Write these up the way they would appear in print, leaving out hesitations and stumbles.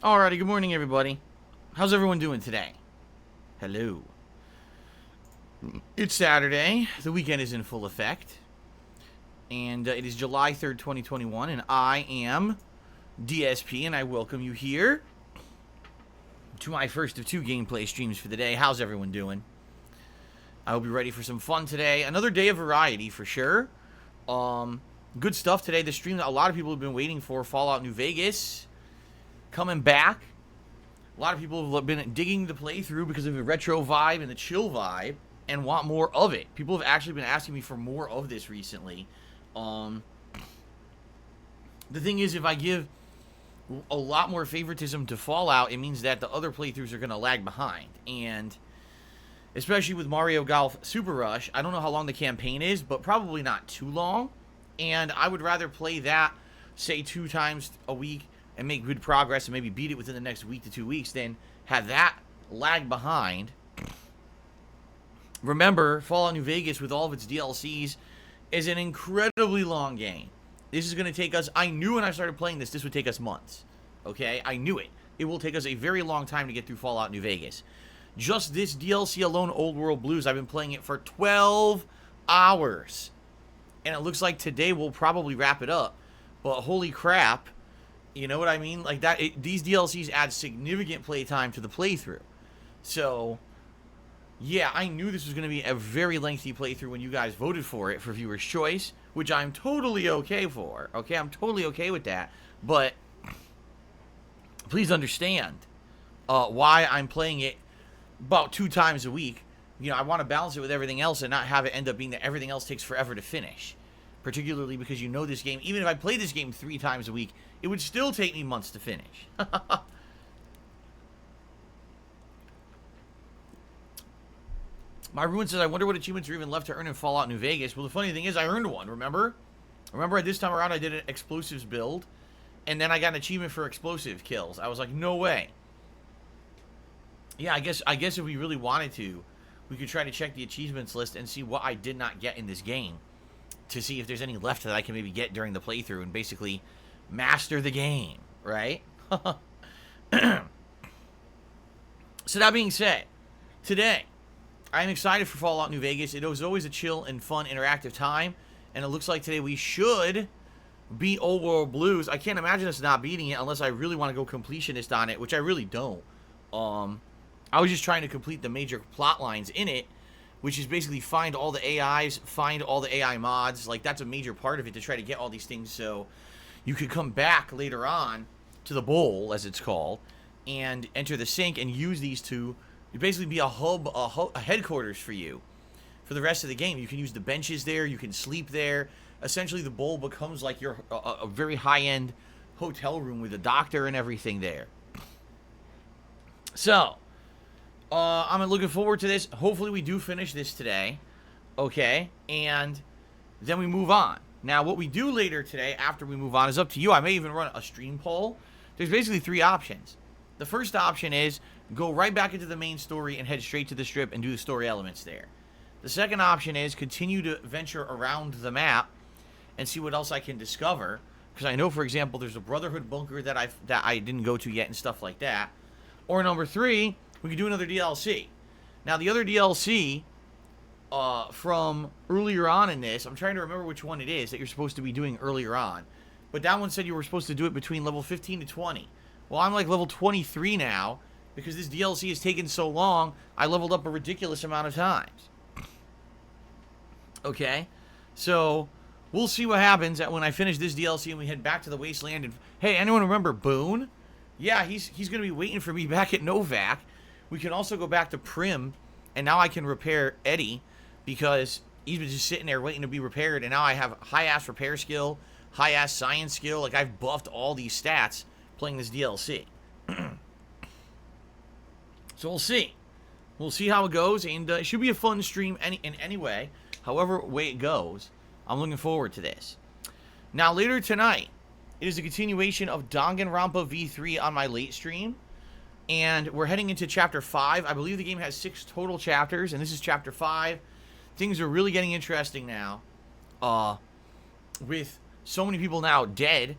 Alrighty, good morning, everybody. How's everyone doing today? Hello. It's Saturday. The weekend is in full effect. And it is July 3rd, 2021, and I am DSP, and I welcome you here to my first of two gameplay streams for the day. How's everyone doing? I hope you're ready for some fun today. Another day of variety, for sure. Good stuff today. The stream that a lot of people have been waiting for, Fallout New Vegas, coming back. A lot of people have been digging the playthrough because of the retro vibe and the chill vibe and want more of it. People have actually been asking me for more of this recently. The thing is, if I give a lot more favoritism to Fallout, it means that the other playthroughs are going to lag behind. And especially with Mario Golf Super Rush, I don't know how long the campaign is, but probably not too long. And I would rather play that, say, 2 times a week and make good progress and maybe beat it within the next week to 2 weeks than have that lag behind. Remember, Fallout New Vegas, with all of its DLCs, is an incredibly long game. This is going to take us, I knew when I started playing this would take us months. Okay? I knew it. It will take us a very long time to get through Fallout New Vegas. Just this DLC alone, Old World Blues, I've been playing it for 12 hours. And it looks like today we'll probably wrap it up. But holy crap, you know what I mean? Like that, these DLCs add significant playtime to the playthrough. So, yeah, I knew this was going to be a very lengthy playthrough when you guys voted for it for viewer's choice, which I'm totally okay for. Okay, I'm totally okay with that. But please understand why I'm playing it about 2 times a week. You know, I want to balance it with everything else and not have it end up being that everything else takes forever to finish. Particularly because you know this game, even if I play this game 3 times a week, it would still take me months to finish. My Ruin says, I wonder what achievements are even left to earn in Fallout New Vegas. Well, the funny thing is, I earned one, remember? Remember, this time around, I did an explosives build, and then I got an achievement for explosive kills. I was like, no way. Yeah, I guess if we really wanted to, we could try to check the achievements list and see what I did not get in this game, to see if there's any left that I can maybe get during the playthrough and basically master the game, right? So that being said, today, I'm excited for Fallout New Vegas. It was always a chill and fun interactive time, and it looks like today we should beat Old World Blues. I can't imagine us not beating it unless I really want to go completionist on it, which I really don't. I was just trying to complete the major plot lines in it, which is basically find all the AIs, find all the AI mods. Like, that's a major part of it, to try to get all these things so you could come back later on to the bowl, as it's called, and enter the sink and use these to basically be a hub, a headquarters for you for the rest of the game. You can use the benches there, you can sleep there. Essentially, the bowl becomes like your a very high-end hotel room with a doctor and everything there. So, I'm looking forward to this. Hopefully we do finish this today, okay, and then we move on. Now, what we do later today, after we move on, is up to you. I may even run a stream poll. There's basically 3 options. The first option is go right back into the main story and head straight to the strip and do the story elements there. The second option is continue to venture around the map and see what else I can discover, because I know, for example, there's a Brotherhood bunker that I didn't go to yet and stuff like that. Or number 3, we could do another DLC. Now, the other DLC from earlier on in this, I'm trying to remember which one it is that you're supposed to be doing earlier on. But that one said you were supposed to do it between level 15 to 20. Well, I'm like level 23 now, because this DLC has taken so long, I leveled up a ridiculous amount of times. Okay? So, we'll see what happens when I finish this DLC and we head back to the Wasteland. And hey, anyone remember Boone? Yeah, he's going to be waiting for me back at Novak. We can also go back to Prim, and now I can repair Eddie, because he's been just sitting there waiting to be repaired, and now I have high-ass repair skill, high-ass science skill. Like, I've buffed all these stats playing this DLC. So we'll see. We'll see how it goes, and it should be a fun stream in any way. However way it goes, I'm looking forward to this. Now, later tonight, it is a continuation of Danganronpa V3 on my late stream. And we're heading into Chapter 5. I believe the game has 6 total chapters, and this is Chapter 5. Things are really getting interesting now. With so many people now dead,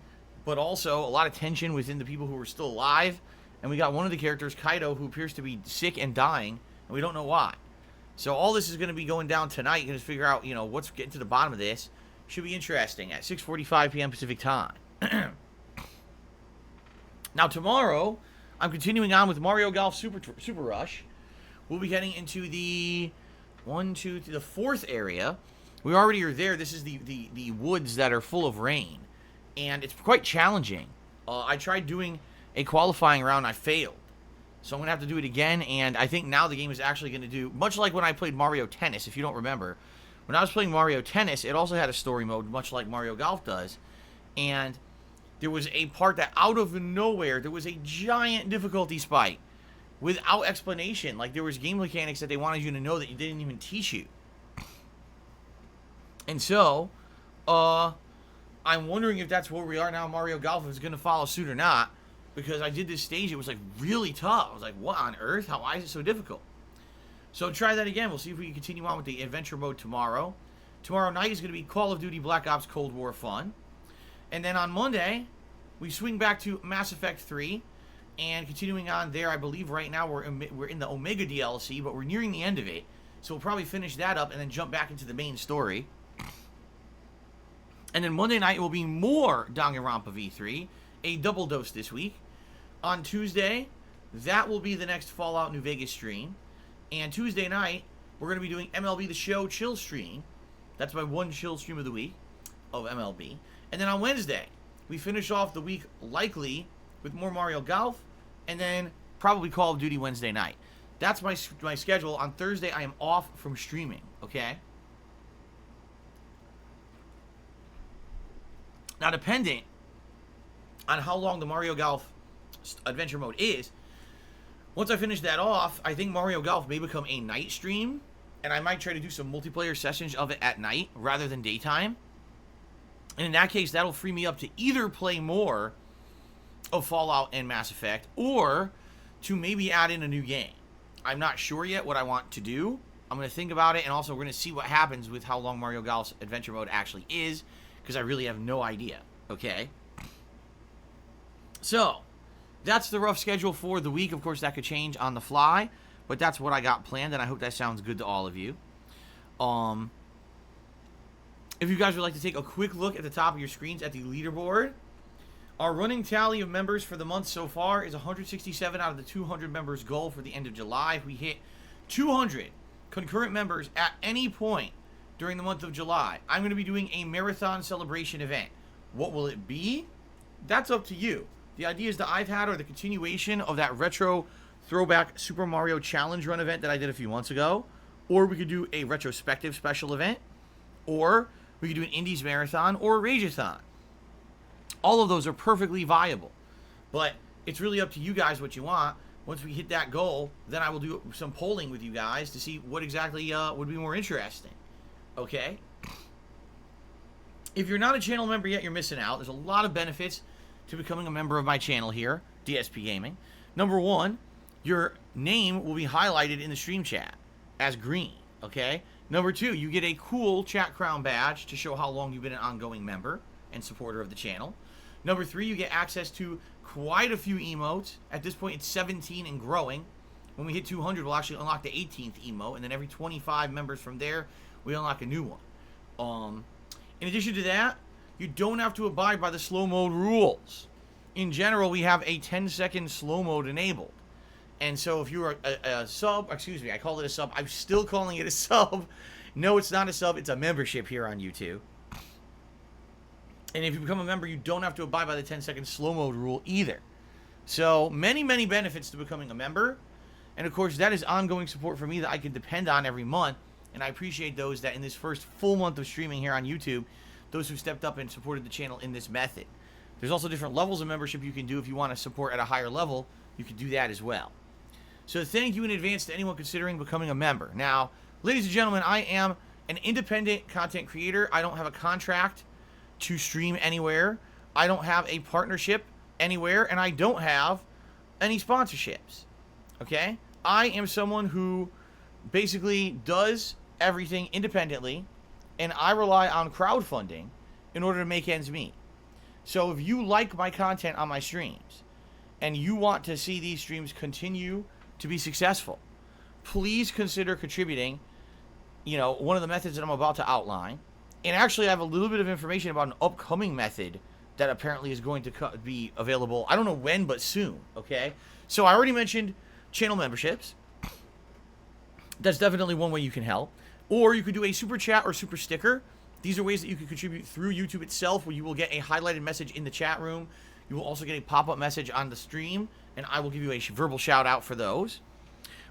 but also a lot of tension within the people who are still alive. And we got one of the characters, Kaido, who appears to be sick and dying, and we don't know why. So all this is going to be going down tonight. You can just figure out, what's getting to the bottom of this. Should be interesting at 6:45 p.m. Pacific time. Now tomorrow, I'm continuing on with Mario Golf Super Rush. We'll be heading into the the fourth area. We already are there. This is the woods that are full of rain, and it's quite challenging. I tried doing a qualifying round. I failed. So I'm going to have to do it again, and I think now the game is actually going to do, much like when I played Mario Tennis, if you don't remember. When I was playing Mario Tennis, it also had a story mode, much like Mario Golf does. And there was a part that out of nowhere, there was a giant difficulty spike without explanation. Like, there was game mechanics that they wanted you to know that you didn't even teach you. And so, I'm wondering if that's where we are now, Mario Golf, if it's going to follow suit or not. Because I did this stage, it was like really tough. I was like, what on earth? Why is it so difficult? So try that again. We'll see if we can continue on with the adventure mode tomorrow. Tomorrow night is going to be Call of Duty Black Ops Cold War fun. And then on Monday, we swing back to Mass Effect 3. And continuing on there, I believe right now we're in the Omega DLC, but we're nearing the end of it. So we'll probably finish that up and then jump back into the main story. And then Monday night will be more Danganronpa V3. A double dose this week. On Tuesday, that will be the next Fallout New Vegas stream. And Tuesday night, we're going to be doing MLB The Show chill stream. That's my one chill stream of the week of MLB. And then on Wednesday, we finish off the week likely with more Mario Golf. And then probably Call of Duty Wednesday night. That's my schedule. On Thursday, I am off from streaming. Okay? Now, dependent on how long the Mario Golf adventure mode is, once I finish that off, I think Mario Golf may become a night stream, and I might try to do some multiplayer sessions of it at night rather than daytime. And in that case, that'll free me up to either play more of Fallout and Mass Effect, or to maybe add in a new game. I'm not sure yet what I want to do. I'm going to think about it, and also we're going to see what happens with how long Mario Golf's adventure mode actually is, because I really have no idea. Okay? So, that's the rough schedule for the week. Of course, that could change on the fly, but that's what I got planned, and I hope that sounds good to all of you. If you guys would like to take a quick look at the top of your screens at the leaderboard, our running tally of members for the month so far is 167 out of the 200 members goal for the end of July. If we hit 200 concurrent members at any point during the month of July, I'm going to be doing a marathon celebration event. What will it be? That's up to you. The ideas that I've had are the continuation of that retro throwback Super Mario Challenge Run event that I did a few months ago. Or we could do a retrospective special event. Or we could do an Indies Marathon or a Rageathon. All of those are perfectly viable. But it's really up to you guys what you want. Once we hit that goal, then I will do some polling with you guys to see what exactly would be more interesting. Okay? If you're not a channel member yet, you're missing out. There's a lot of benefits to becoming a member of my channel here, DSPGaming. Number one, your name will be highlighted in the stream chat as green, okay? Number two, you get a cool chat crown badge to show how long you've been an ongoing member and supporter of the channel. Number three, you get access to quite a few emotes. At this point, it's 17 and growing. When we hit 200, we'll actually unlock the 18th emote, and then every 25 members from there, we unlock a new one. In addition to that, you don't have to abide by the slow mode rules. In general, we have a 10-second slow mode enabled. And so if you're a sub, excuse me, I called it a sub. I'm still calling it a sub. No, it's not a sub. It's a membership here on YouTube. And if you become a member, you don't have to abide by the 10-second slow mode rule either. So many, many benefits to becoming a member. And of course, that is ongoing support for me that I can depend on every month. And I appreciate those that in this first full month of streaming here on YouTube, those who stepped up and supported the channel in this method. There's also different levels of membership you can do. If you want to support at a higher level, you can do that as well. So thank you in advance to anyone considering becoming a member. Now, ladies and gentlemen, I am an independent content creator. I don't have a contract to stream anywhere. I don't have a partnership anywhere, and I don't have any sponsorships. Okay? I am someone who basically does everything independently, and I rely on crowdfunding in order to make ends meet. So if you like my content on my streams and you want to see these streams continue to be successful, please consider contributing, one of the methods that I'm about to outline. And actually, I have a little bit of information about an upcoming method that apparently is going to be available. I don't know when, but soon, okay? So I already mentioned channel memberships. That's definitely one way you can help. Or you could do a super chat or super sticker. These are ways that you can contribute through YouTube itself, where you will get a highlighted message in the chat room. You will also get a pop-up message on the stream, and I will give you a verbal shout-out for those.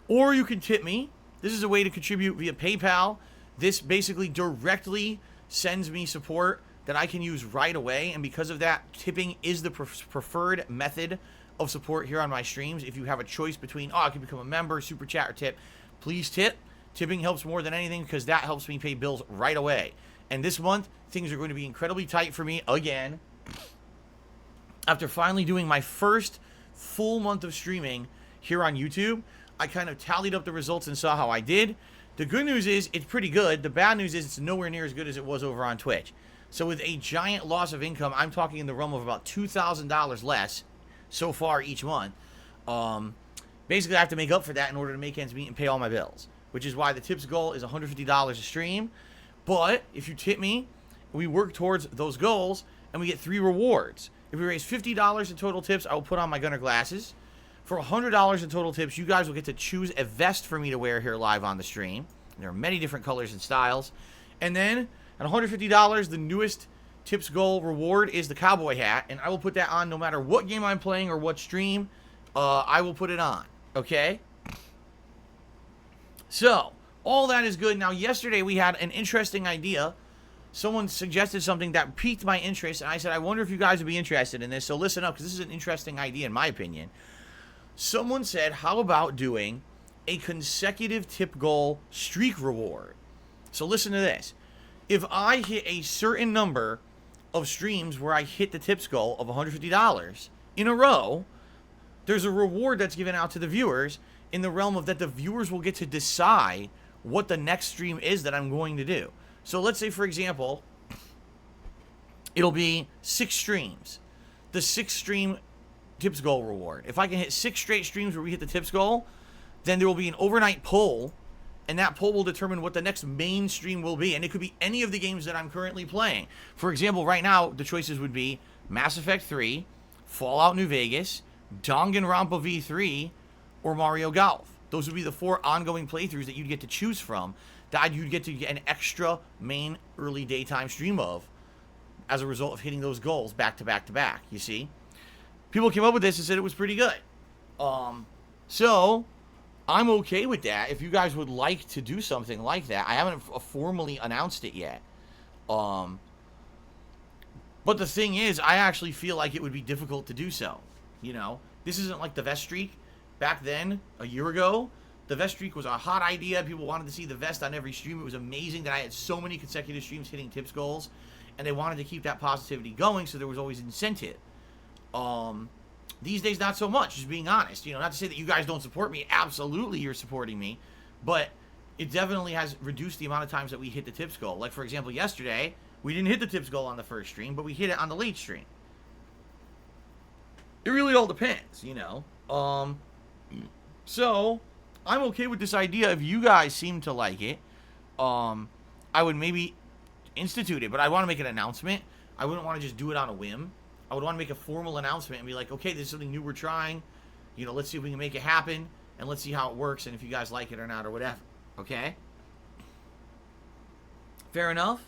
Or you can tip me. This is a way to contribute via PayPal. This basically directly sends me support that I can use right away, and because of that, tipping is the preferred method of support here on my streams. If you have a choice between, I can become a member, super chat, or tip, please tip. Tipping helps more than anything because that helps me pay bills right away. And this month, things are going to be incredibly tight for me again. After finally doing my first full month of streaming here on YouTube, I kind of tallied up the results and saw how I did. The good news is it's pretty good. The bad news is it's nowhere near as good as it was over on Twitch. So with a giant loss of income, I'm talking in the realm of about $2,000 less so far each month. Basically, I have to make up for that in order to make ends meet and pay all my bills, which is why the tips goal is $150 a stream. But if you tip me, we work towards those goals, and we get 3 rewards. If we raise $50 in total tips, I will put on my Gunner glasses. For $100 in total tips, you guys will get to choose a vest for me to wear here live on the stream. There are many different colors and styles. And then, at $150, the newest tips goal reward is the cowboy hat, and I will put that on no matter what game I'm playing or what stream. I will put it on, okay? So, all that is good. Now, yesterday we had an interesting idea. Someone suggested something that piqued my interest, and I said, I wonder if you guys would be interested in this. So listen up, because this is an interesting idea in my opinion. Someone said, how about doing a consecutive tip goal streak reward? So listen to this. If I hit a certain number of streams where I hit the tips goal of $150 in a row, there's a reward that's given out to the viewers in the realm of that the viewers will get to decide what the next stream is that I'm going to do. So let's say, for example, it'll be 6 streams. The 6 stream tips goal reward. If I can hit 6 straight streams where we hit the tips goal, then there will be an overnight poll, and that poll will determine what the next main stream will be. And it could be any of the games that I'm currently playing. For example, right now, the choices would be Mass Effect 3, Fallout New Vegas, Danganronpa V3, or Mario Golf. Those would be the 4 ongoing playthroughs that you'd get to choose from, that you'd get to get an extra main early daytime stream of as a result of hitting those goals back to back to back, you see? People came up with this and said it was pretty good. So, I'm okay with that if you guys would like to do something like that. I haven't formally announced it yet. But the thing is, I actually feel like it would be difficult to do so. You know, this isn't like the vest streak. Back then, a year ago, the vest streak was a hot idea. People wanted to see the vest on every stream. It was amazing that I had so many consecutive streams hitting tips goals, and they wanted to keep that positivity going, so there was always incentive. These days, not so much, just being honest. You know, not to say that you guys don't support me. Absolutely, you're supporting me. But it definitely has reduced the amount of times that we hit the tips goal. Like, for example, yesterday, we didn't hit the tips goal on the first stream, but we hit it on the late stream. It really all depends, you know. So, I'm okay with this idea. If you guys seem to like it, I would maybe institute it, but I want to make an announcement. I wouldn't want to just do it on a whim. I would want to make a formal announcement and be like, okay, this is something new we're trying. You know, let's see if we can make it happen, and let's see how it works, and if you guys like it or not, or whatever. Okay? Fair enough?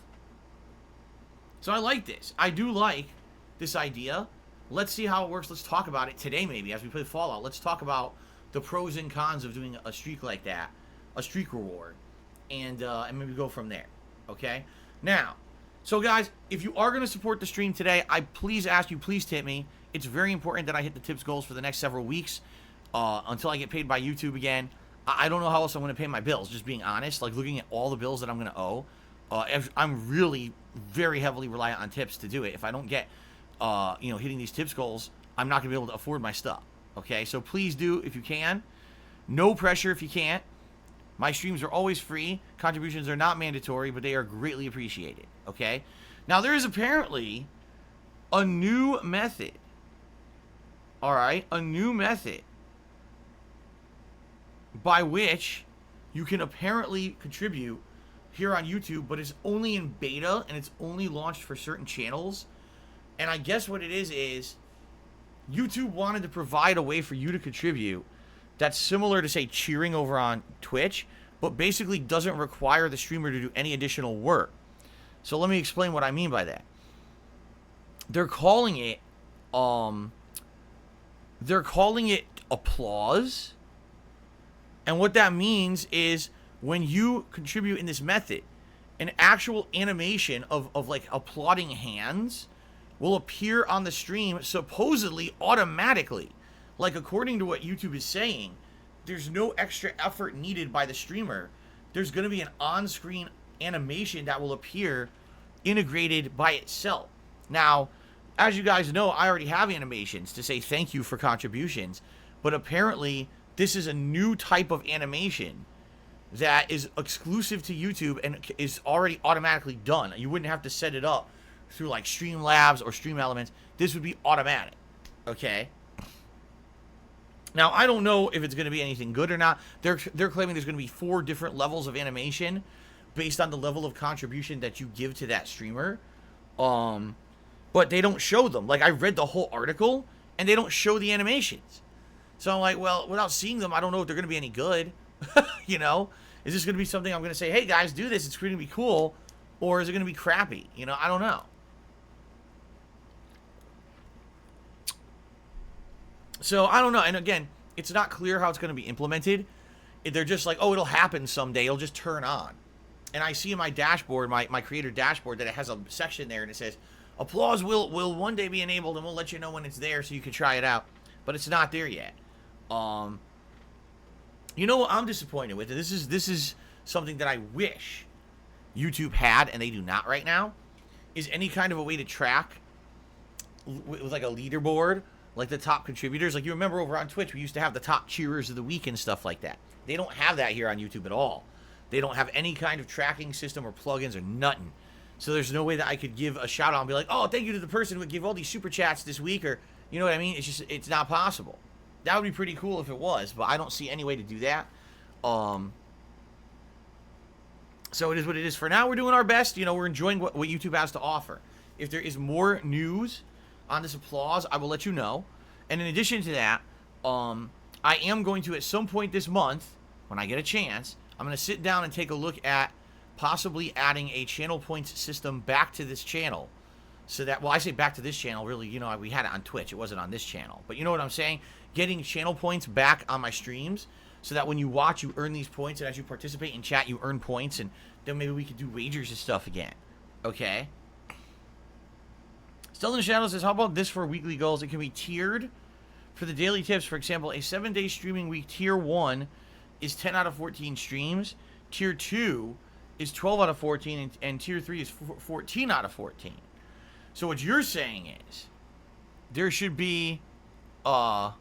So I like this. I do like this idea. Let's see how it works. Let's talk about it today, maybe, as we play Fallout. Let's talk about the pros and cons of doing a streak like that, a streak reward, and maybe go from there. Okay? Now, so guys, if you are going to support the stream today, I please ask you, please tip me. It's very important that I hit the tips goals for the next several weeks until I get paid by YouTube again. I don't know how else I'm going to pay my bills, just being honest. Like, looking at all the bills that I'm going to owe, I'm really very heavily reliant on tips to do it. If I don't get, hitting these tips goals, I'm not going to be able to afford my stuff. Okay, so please do if you can. No pressure if you can't. My streams are always free. Contributions are not mandatory, but they are greatly appreciated. Okay? Now, there is apparently a new method. All right, a new method by which you can apparently contribute here on YouTube, but it's only in beta and it's only launched for certain channels. And I guess what it is YouTube wanted to provide a way for you to contribute that's similar to, say, cheering over on Twitch, but basically doesn't require the streamer to do any additional work. So let me explain what I mean by that. They're calling it applause. And what that means is when you contribute in this method, an actual animation of like applauding hands will appear on the stream supposedly automatically. Like, according to what YouTube is saying, there's no extra effort needed by the streamer. There's going to be an on-screen animation that will appear integrated by itself. Now, as you guys know, I already have animations to say thank you for contributions, but apparently this is a new type of animation that is exclusive to YouTube and is already automatically done. You wouldn't have to set it up through like Streamlabs or Stream Elements. This would be automatic, okay? Now, I don't know if it's going to be anything good or not. They're claiming there's going to be 4 different levels of animation based on the level of contribution that you give to that streamer. But they don't show them. Like, I read the whole article, and they don't show the animations. So I'm like, well, without seeing them, I don't know if they're going to be any good. You know? Is this going to be something I'm going to say, hey, guys, do this, it's going to be cool? Or is it going to be crappy? You know, I don't know. So, I don't know. And again, it's not clear how it's going to be implemented. They're just like, oh, it'll happen someday. It'll just turn on. And I see in my dashboard, my creator dashboard, that it has a section there, and it says, applause will one day be enabled, and we'll let you know when it's there so you can try it out. But it's not there yet. You know what I'm disappointed with? And this is something that I wish YouTube had, and they do not right now, is any kind of a way to track with like a leaderboard, like the top contributors. Like, you remember over on Twitch, we used to have the top cheerers of the week and stuff like that. They don't have that here on YouTube at all. They don't have any kind of tracking system or plugins or nothing. So there's no way that I could give a shout out and be like, oh, thank you to the person who would give all these super chats this week, or, you know what I mean? It's not possible. That would be pretty cool if it was, but I don't see any way to do that. So it is what it is. For now, we're doing our best. You know, we're enjoying what YouTube has to offer. If there is more news on this applause, I will let you know. And in addition to that, I am going to, at some point this month, when I get a chance, I'm going to sit down and take a look at possibly adding a channel points system back to this channel. So that, well, I say back to this channel, really, you know, we had it on Twitch. It wasn't on this channel. But you know what I'm saying? Getting channel points back on my streams so that when you watch, you earn these points. And as you participate in chat, you earn points. And then maybe we could do wagers and stuff again. Okay? Still in the Shadow says, how about this for weekly goals? It can be tiered for the daily tips. For example, a 7-day streaming week, tier 1 is 10 out of 14 streams. Tier 2 is 12 out of 14. And tier 3 is 14 out of 14. So what you're saying is there should be a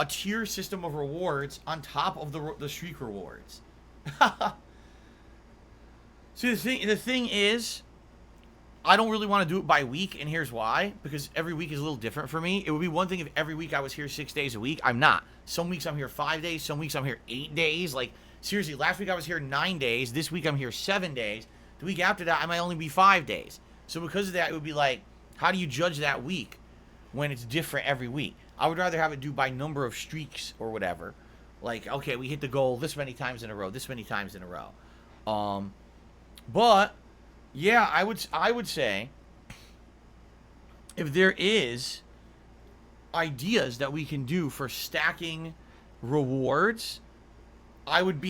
tier system of rewards on top of the streak rewards. See, the thing is, I don't really want to do it by week, and here's why. Because every week is a little different for me. It would be one thing if every week I was here 6 days a week. I'm not. Some weeks I'm here 5 days. Some weeks I'm here 8 days. Like, seriously, last week I was here 9 days. This week I'm here 7 days. The week after that, I might only be 5 days. So because of that, it would be like, how do you judge that week when it's different every week? I would rather have it do by number of streaks or whatever. Like, okay, we hit the goal this many times in a row, this many times in a row. But yeah, I would say if there is ideas that we can do for stacking rewards, I would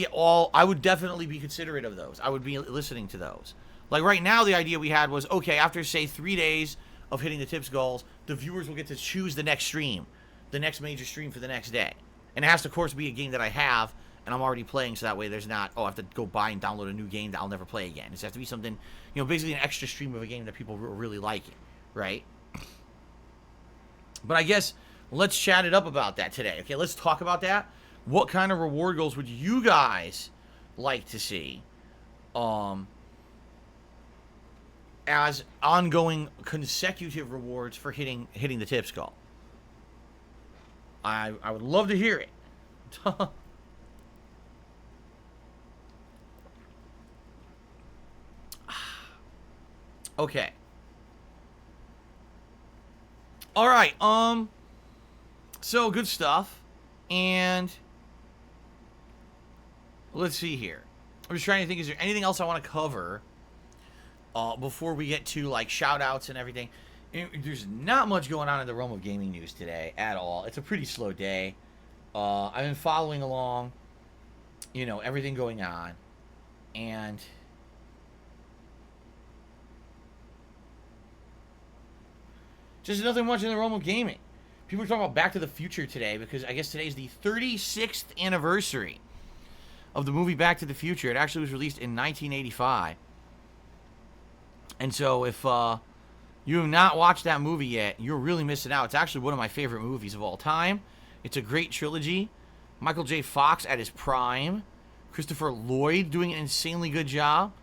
definitely be considerate of those. I would be listening to those. Like right now, the idea we had was, okay, after say 3 days of hitting the tips goals, the viewers will get to choose the next stream, the next major stream for the next day. And it has to, of course, be a game that I have and I'm already playing, so that way there's not, oh, I have to go buy and download a new game that I'll never play again. It has to be something, you know, basically an extra stream of a game that people really like it, right? But I guess let's chat it up about that today. Okay, let's talk about that. What kind of reward goals would you guys like to see? as ongoing consecutive rewards for hitting the tip skull. I would love to hear it. Okay. All right. So good stuff. And let's see here. I'm just trying to think, is there anything else I want to cover before we get to like shout outs and everything? There's not much going on in the realm of gaming news today at all. It's a pretty slow day. I've been following along, everything going on, and just nothing much in the realm of gaming. People are talking about Back to the Future today because I guess today is the 36th anniversary of the movie Back to the Future. It actually was released in 1985. And so if you have not watched that movie yet, you're really missing out. It's actually one of my favorite movies of all time. It's a great trilogy. Michael J. Fox at his prime. Christopher Lloyd doing an insanely good job.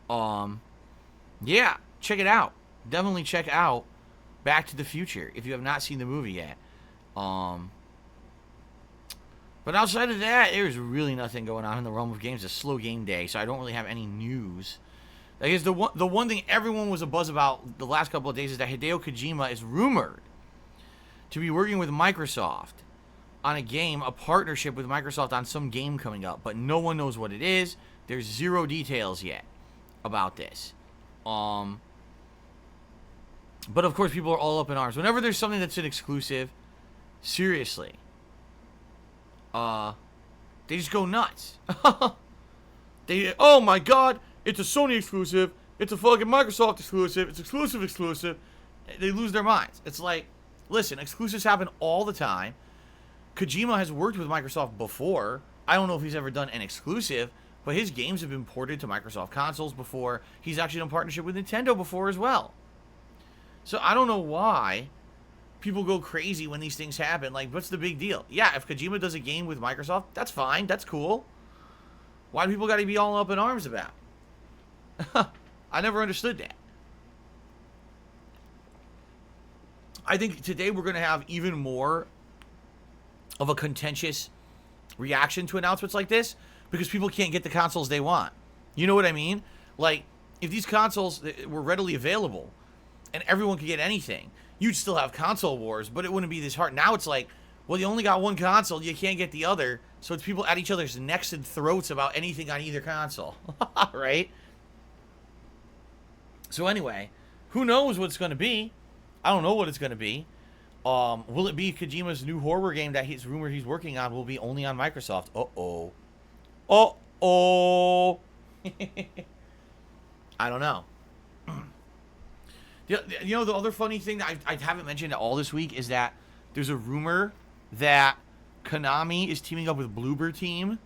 Yeah, check it out. Definitely check out Back to the Future if you have not seen the movie yet. But outside of that, there's really nothing going on in the realm of games. It's a slow game day, so I don't really have any news. I guess the one thing everyone was abuzz about the last couple of days is that Hideo Kojima is rumored to be working with Microsoft on a game, a partnership with Microsoft on some game coming up, but no one knows what it is. There's zero details yet about this. But of course, people are all up in arms. Whenever there's something that's an exclusive, seriously, they just go nuts. Oh my god, it's a Sony exclusive, it's a fucking Microsoft exclusive, it's exclusive. They lose their minds. It's like, listen, exclusives happen all the time. Kojima has worked with Microsoft before. I don't know if he's ever done an exclusive, but his games have been ported to Microsoft consoles before. He's actually done partnership with Nintendo before as well. So I don't know why people go crazy when these things happen. Like, what's the big deal? Yeah, if Kojima does a game with Microsoft, that's fine. That's cool. Why do people got to be all up in arms about it? I never understood that. I think today we're going to have even more of a contentious reaction to announcements like this because people can't get the consoles they want. You know what I mean? Like, if these consoles were readily available and everyone could get anything, you'd still have console wars, but it wouldn't be this hard. Now it's like, well, you only got one console, you can't get the other, so it's people at each other's necks and throats about anything on either console. Right? So anyway, who knows what it's going to be? I don't know what it's going to be. Will it be Kojima's new horror game that he's rumored he's working on will be only on Microsoft? Uh-oh. Uh-oh. I don't know. You know, the other funny thing that I haven't mentioned at all this week is that there's a rumor that Konami is teaming up with Bloober Team.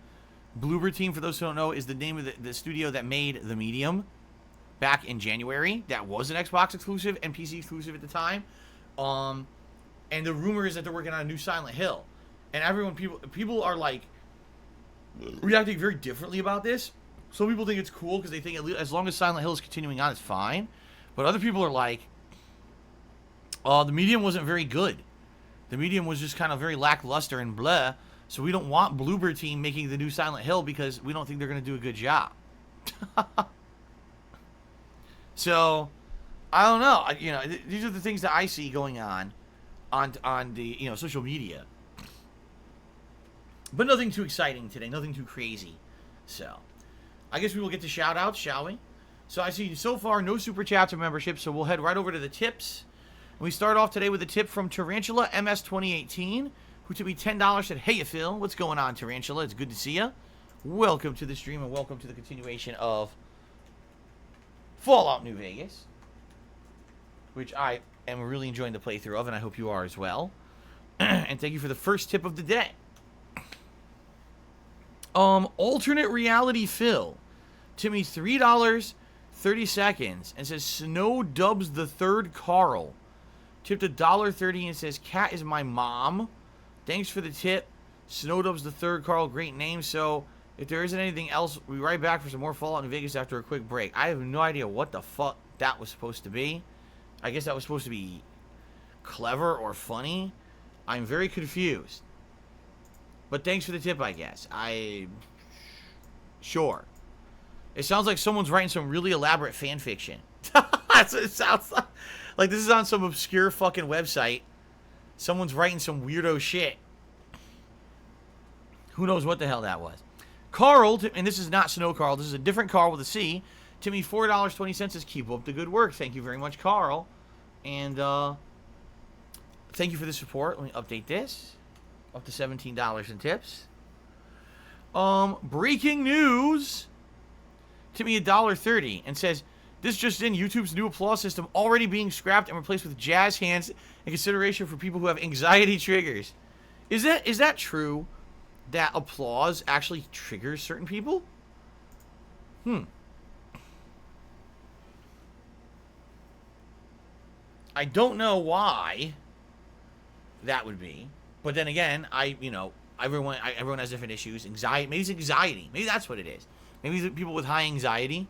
Bloober Team, for those who don't know, is the name of the studio that made The Medium back in January. That was an Xbox exclusive and PC exclusive at the time. And the rumor is that they're working on a new Silent Hill. And people are like reacting very differently about this. Some people think it's cool because they think as long as Silent Hill is continuing on, it's fine. But other people are like, the Medium wasn't very good. The Medium was just kind of very lackluster and blah. So we don't want Bloober Team making the new Silent Hill because we don't think they're going to do a good job. So, I don't know. These are the things that I see going on the social media. But nothing too exciting today. Nothing too crazy. So, I guess we will get to shout outs, shall we? So I see so far no super chats or memberships, so we'll head right over to the tips. And we start off today with a tip from Tarantula MS 2018, who tipped me $10. Said, "Hey, Phil, what's going on, Tarantula? It's good to see you. Welcome to the stream and welcome to the continuation of Fallout New Vegas, which I am really enjoying the playthrough of, and I hope you are as well. And thank you for the first tip of the day. Alternate Reality Phil tipped me $3, 30 seconds, and says Snow Dubs the Third Carl tipped $1.30 and says Cat is my mom. Thanks for the tip, Snow Dubs the Third Carl. Great name. So if there isn't anything else, we'll be right back for some more Fallout New Vegas after a quick break. I have no idea what the fuck that was supposed to be. I guess that was supposed to be clever or funny. I'm very confused. But thanks for the tip, I guess. Sure. It sounds like someone's writing some really elaborate fan fiction. That's what it sounds like. Like this is on some obscure fucking website. Someone's writing some weirdo shit. Who knows what the hell that was. Carl, and this is not Snow Carl, this is a different Carl with a C. Timmy, $4.20 says, keep up the good work. Thank you very much, Carl. And thank you for the support. Let me update this. Up to $17 in tips. Breaking news. Timmy, $1.30 and says, this just in, YouTube's new applause system already being scrapped and replaced with jazz hands in consideration for people who have anxiety triggers. Is that true? That applause actually triggers certain people? I don't know why that would be. But then again, everyone has different issues. Anxiety, maybe it's anxiety. Maybe that's what it is. Maybe it's people with high anxiety.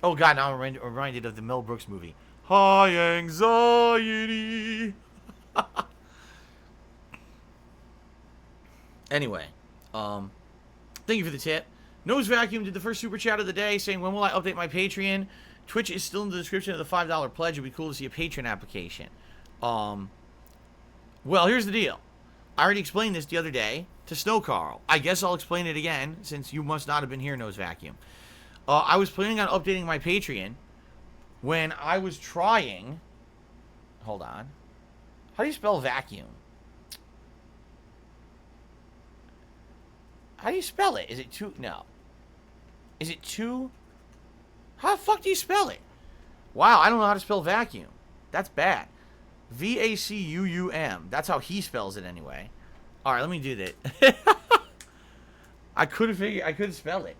Oh God, now I'm reminded of the Mel Brooks movie. High anxiety. Anyway, thank you for the tip. Nose Vacuum did the first super chat of the day saying, when will I update my Patreon? Twitch is still in the description of the $5 pledge. It'd be cool to see a Patreon application. Well, here's the deal. I already explained this the other day to Snow Carl. I guess I'll explain it again since you must not have been here, Nose Vacuum. I was planning on updating my Patreon when I was trying... Hold on. How do you spell vacuum? How do you spell it? Is it two? No. Is it two? How the fuck do you spell it? Wow, I don't know how to spell vacuum. That's bad. V-A-C-U-U-M. That's how he spells it anyway. Alright, let me do that. I couldn't spell it.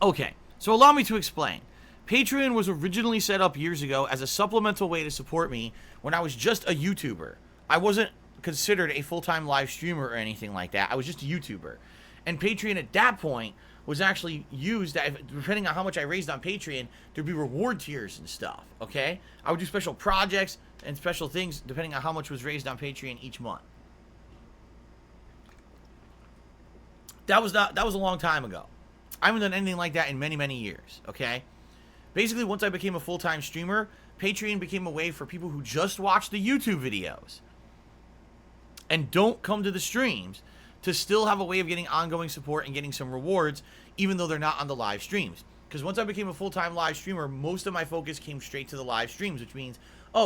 Okay, so allow me to explain. Patreon was originally set up years ago as a supplemental way to support me when I was just a YouTuber. I wasn't considered a full-time live streamer or anything like that. I was just a YouTuber. And Patreon at that point was actually used, depending on how much I raised on Patreon, there'd be reward tiers and stuff, okay? I would do special projects and special things depending on how much was raised on Patreon each month. That was a long time ago. I haven't done anything like that in many, many years, okay? Basically, once I became a full-time streamer, Patreon became a way for people who just watch the YouTube videos and don't come to the streams to still have a way of getting ongoing support and getting some rewards, even though they're not on the live streams. Because once I became a full-time live streamer, most of my focus came straight to the live streams, which means,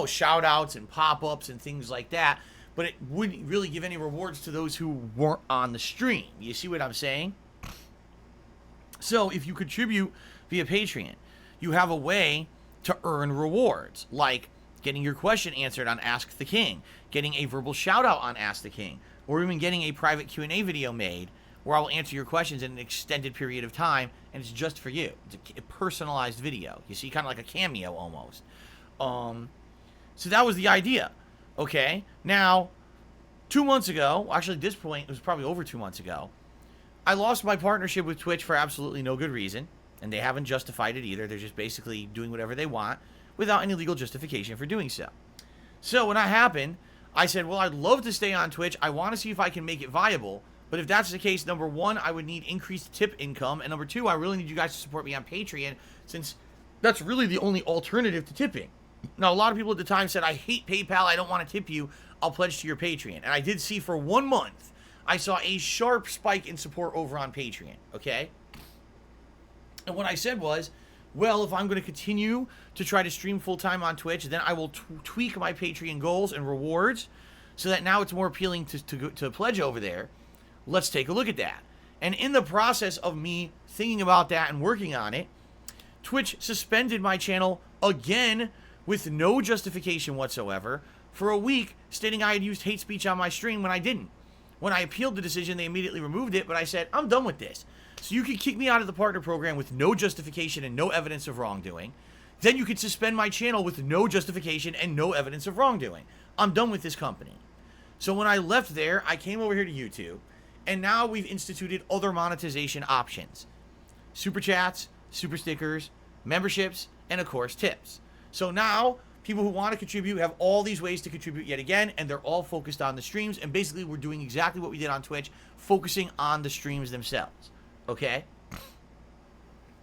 shout-outs and pop-ups and things like that, but it wouldn't really give any rewards to those who weren't on the stream. You see what I'm saying? So, if you contribute via Patreon, you have a way to earn rewards, like getting your question answered on Ask the King, getting a verbal shout-out on Ask the King, or even getting a private Q&A video made where I will answer your questions in an extended period of time, and it's just for you. It's a personalized video. You see, kind of like a cameo almost. So that was the idea, okay? Now, 2 months ago, actually at this point, it was probably over 2 months ago, I lost my partnership with Twitch for absolutely no good reason, and they haven't justified it either. They're just basically doing whatever they want without any legal justification for doing so. So when that happened, I said, well, I'd love to stay on Twitch. I want to see if I can make it viable. But if that's the case, number one, I would need increased tip income. And number two, I really need you guys to support me on Patreon, since that's really the only alternative to tipping. Now, a lot of people at the time said, I hate PayPal. I don't want to tip you. I'll pledge to your Patreon. And I did see for 1 month, I saw a sharp spike in support over on Patreon. Okay? And what I said was, well, if I'm going to continue to try to stream full-time on Twitch, then I will tweak my Patreon goals and rewards so that now it's more appealing to pledge over there. Let's take a look at that. And in the process of me thinking about that and working on it, Twitch suspended my channel again with no justification whatsoever for a week, stating I had used hate speech on my stream when I didn't. When I appealed the decision, they immediately removed it, but I said, I'm done with this. So you could kick me out of the partner program with no justification and no evidence of wrongdoing. Then you could suspend my channel with no justification and no evidence of wrongdoing. I'm done with this company. So when I left there, I came over here to YouTube, and now we've instituted other monetization options. Super chats, super stickers, memberships, and of course tips. So now people who want to contribute have all these ways to contribute yet again, and they're all focused on the streams. And basically we're doing exactly what we did on Twitch, focusing on the streams themselves. Okay?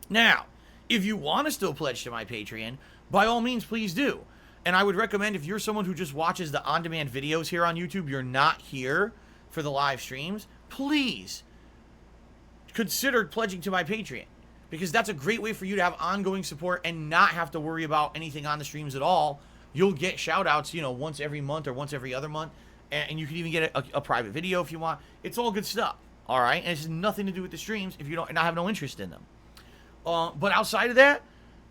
Now, if you want to still pledge to my Patreon, by all means, please do. And I would recommend, if you're someone who just watches the on-demand videos here on YouTube, you're not here for the live streams, please consider pledging to my Patreon. Because that's a great way for you to have ongoing support and not have to worry about anything on the streams at all. You'll get shout-outs, you know, once every month or once every other month. And you can even get a private video if you want. It's all good stuff, all right? And it has nothing to do with the streams if you don't, and I have no interest in them. But outside of that,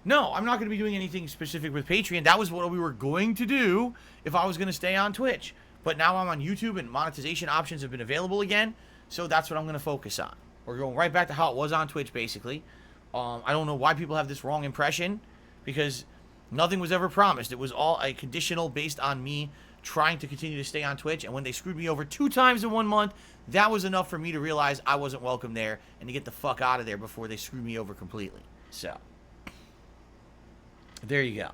no, I'm not going to be doing anything specific with Patreon. That was what we were going to do if I was going to stay on Twitch. But now I'm on YouTube and monetization options have been available again. So that's what I'm going to focus on. We're going right back to how it was on Twitch, basically. I don't know why people have this wrong impression, because nothing was ever promised. It was all a conditional based on me trying to continue to stay on Twitch. And when they screwed me over 2 times in 1 month, that was enough for me to realize I wasn't welcome there and to get the fuck out of there before they screwed me over completely. So there you go.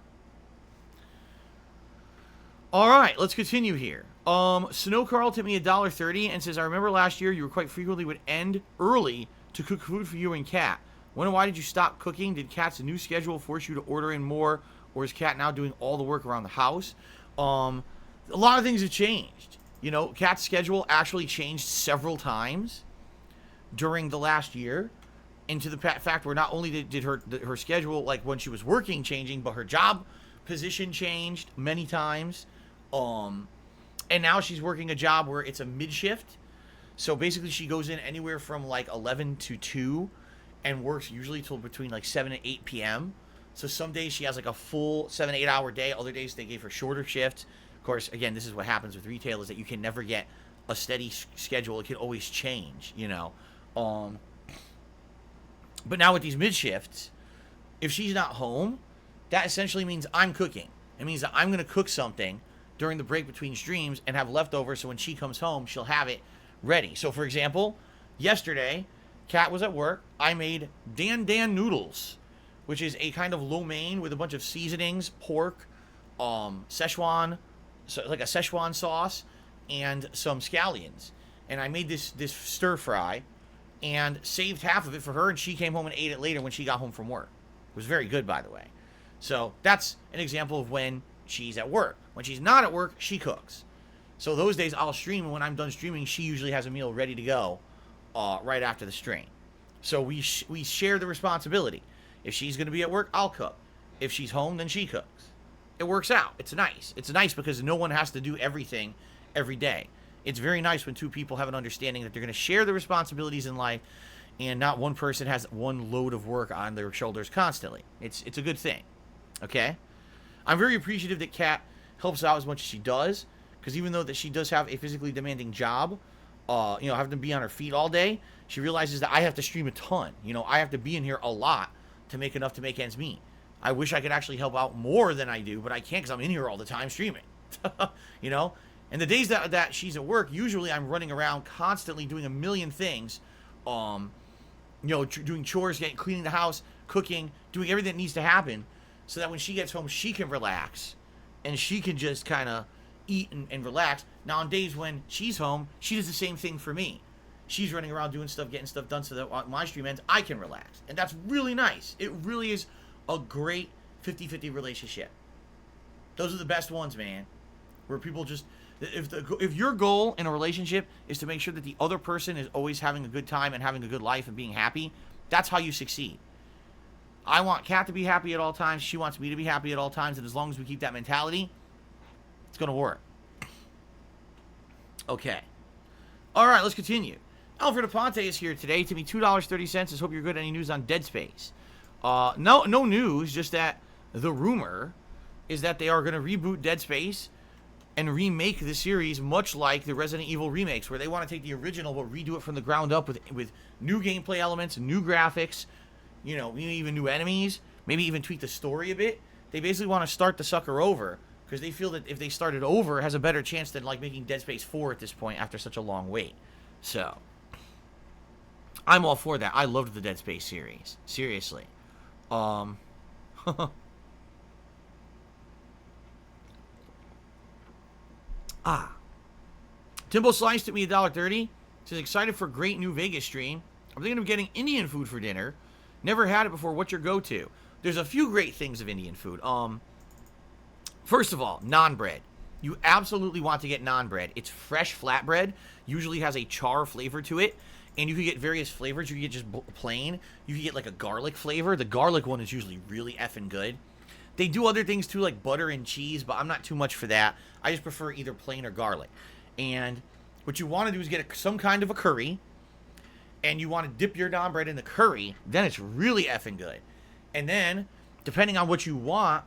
All right, let's continue here. Snow Carl tipped me $1.30 and says, I remember last year you were quite frequently would end early to cook food for you and Kat. When and why did you stop cooking? Did Kat's new schedule force you to order in more, or is Kat now doing all the work around the house? A lot of things have changed. You know, Kat's schedule actually changed several times during the last year. Into the fact where not only did her schedule, like when she was working, changing, but her job position changed many times. And now she's working a job where it's a mid shift. So basically she goes in anywhere from like 11 to 2 and works usually till between like 7 and 8 p.m. So some days she has like a full 7-8 hour day. Other days they gave her shorter shifts. Of course, again, this is what happens with retail, is that you can never get a steady schedule. It can always change, you know. But now with these mid shifts, if she's not home, that essentially means I'm cooking. It means that I'm going to cook something during the break between streams and have leftovers, so when she comes home, she'll have it ready. So, for example, yesterday, Kat was at work. I made Dan noodles, which is a kind of lo mein with a bunch of seasonings, pork, Szechuan, so like a Szechuan sauce, and some scallions. And I made this stir fry and saved half of it for her, and she came home and ate it later when she got home from work. It was very good, by the way. So that's an example of when she's at work. When she's not at work, she cooks. So those days I'll stream, and when I'm done streaming, she usually has a meal ready to go right after the stream. So we share the responsibility. If she's going to be at work, I'll cook. If she's home, then she cooks. It works out. It's nice. It's nice because no one has to do everything every day. It's very nice when two people have an understanding that they're going to share the responsibilities in life, and not one person has one load of work on their shoulders constantly. It's a good thing. Okay? I'm very appreciative that Kat helps out as much as she does, because even though that she does have a physically demanding job, having to be on her feet all day, she realizes that I have to stream a ton. You know, I have to be in here a lot to make enough to make ends meet. I wish I could actually help out more than I do, but I can't because I'm in here all the time streaming. You know? And the days that she's at work, usually I'm running around constantly doing a million things. Doing chores, cleaning the house, cooking, doing everything that needs to happen, so that when she gets home, she can relax. And she can just kind of eat and relax. Now, on days when she's home, she does the same thing for me. She's running around doing stuff, getting stuff done, so that when my stream ends, I can relax. And that's really nice. It really is a great 50-50 relationship. Those are the best ones, man. Where people just... If your goal in a relationship is to make sure that the other person is always having a good time and having a good life and being happy, that's how you succeed. I want Kat to be happy at all times. She wants me to be happy at all times. And as long as we keep that mentality, it's going to work. Okay. All right, let's continue. Alfred Aponte is here today. To me, $2.30. Says, hope you're good. Any news on Dead Space? No news. Just that the rumor is that they are going to reboot Dead Space and remake the series much like the Resident Evil remakes, where they want to take the original but redo it from the ground up with new gameplay elements, new graphics, maybe even new enemies, maybe even tweak the story a bit. They basically want to start the sucker over, because they feel that if they start it over, it has a better chance than like making Dead Space 4 at this point after such a long wait. So I'm all for that. I loved the Dead Space series. Seriously. Ah. Timbo sliced at me $1.30. Says, excited for great new Vegas stream. I'm thinking of getting Indian food for dinner. Never had it before. What's your go-to? There's a few great things of Indian food. First of all, naan bread. You absolutely want to get naan bread. It's fresh flatbread. Usually has a char flavor to it. And you can get various flavors. You can get just plain. You can get like a garlic flavor. The garlic one is usually really effing good. They do other things too, like butter and cheese, but I'm not too much for that. I just prefer either plain or garlic. And what you want to do is get some kind of a curry. And you want to dip your naan bread in the curry. Then it's really effing good. And then, depending on what you want,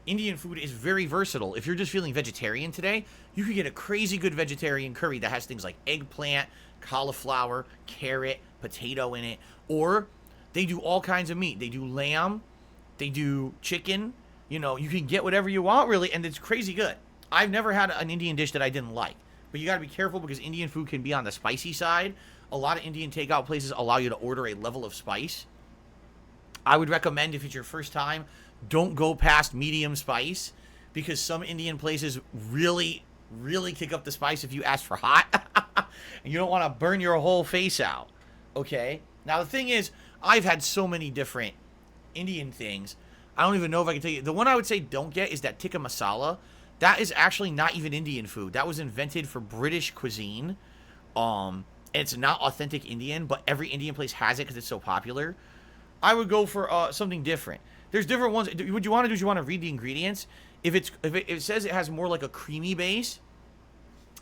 Indian food is very versatile. If you're just feeling vegetarian today, you can get a crazy good vegetarian curry that has things like eggplant, cauliflower, carrot, potato in it. Or they do all kinds of meat. They do lamb, they do chicken. You know, you can get whatever you want, really, and it's crazy good. I've never had an Indian dish that I didn't like. But you got to be careful because Indian food can be on the spicy side. A lot of Indian takeout places allow you to order a level of spice. I would recommend, if it's your first time, don't go past medium spice, because some Indian places really, really kick up the spice if you ask for hot. And you don't want to burn your whole face out. Okay? Now, the thing is, I've had so many different Indian things. I don't even know if I can tell you. The one I would say don't get is that tikka masala. That is actually not even Indian food. That was invented for British cuisine. It's not authentic Indian, but every Indian place has it because it's so popular. I would go for something different. There's different ones. What you want to do is you want to read the ingredients. If it says it has more like a creamy base,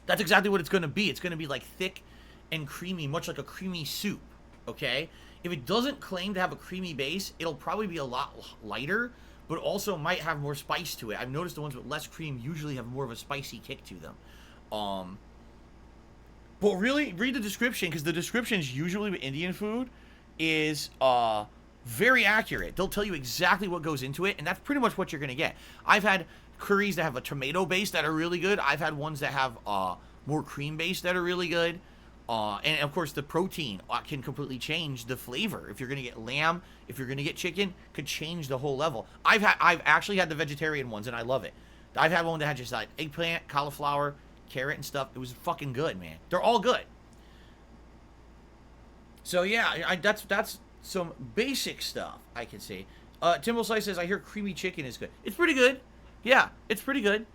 that's exactly what it's going to be. It's going to be like thick and creamy, much like a creamy soup, okay? If it doesn't claim to have a creamy base, it'll probably be a lot lighter, but also might have more spice to it. I've noticed the ones with less cream usually have more of a spicy kick to them. But really, read the description, because the descriptions usually with Indian food is very accurate. They'll tell you exactly what goes into it, and that's pretty much what you're going to get. I've had curries that have a tomato base that are really good. I've had ones that have more cream base that are really good. And, of course, the protein can completely change the flavor. If you're going to get lamb, if you're going to get chicken, could change the whole level. I've actually had the vegetarian ones, and I love it. I've had one that had just like eggplant, cauliflower, carrot, and stuff. It was fucking good, man. They're all good. So, yeah, that's some basic stuff, I can say. Timbo Slice says, I hear creamy chicken is good. It's pretty good. Yeah, it's pretty good.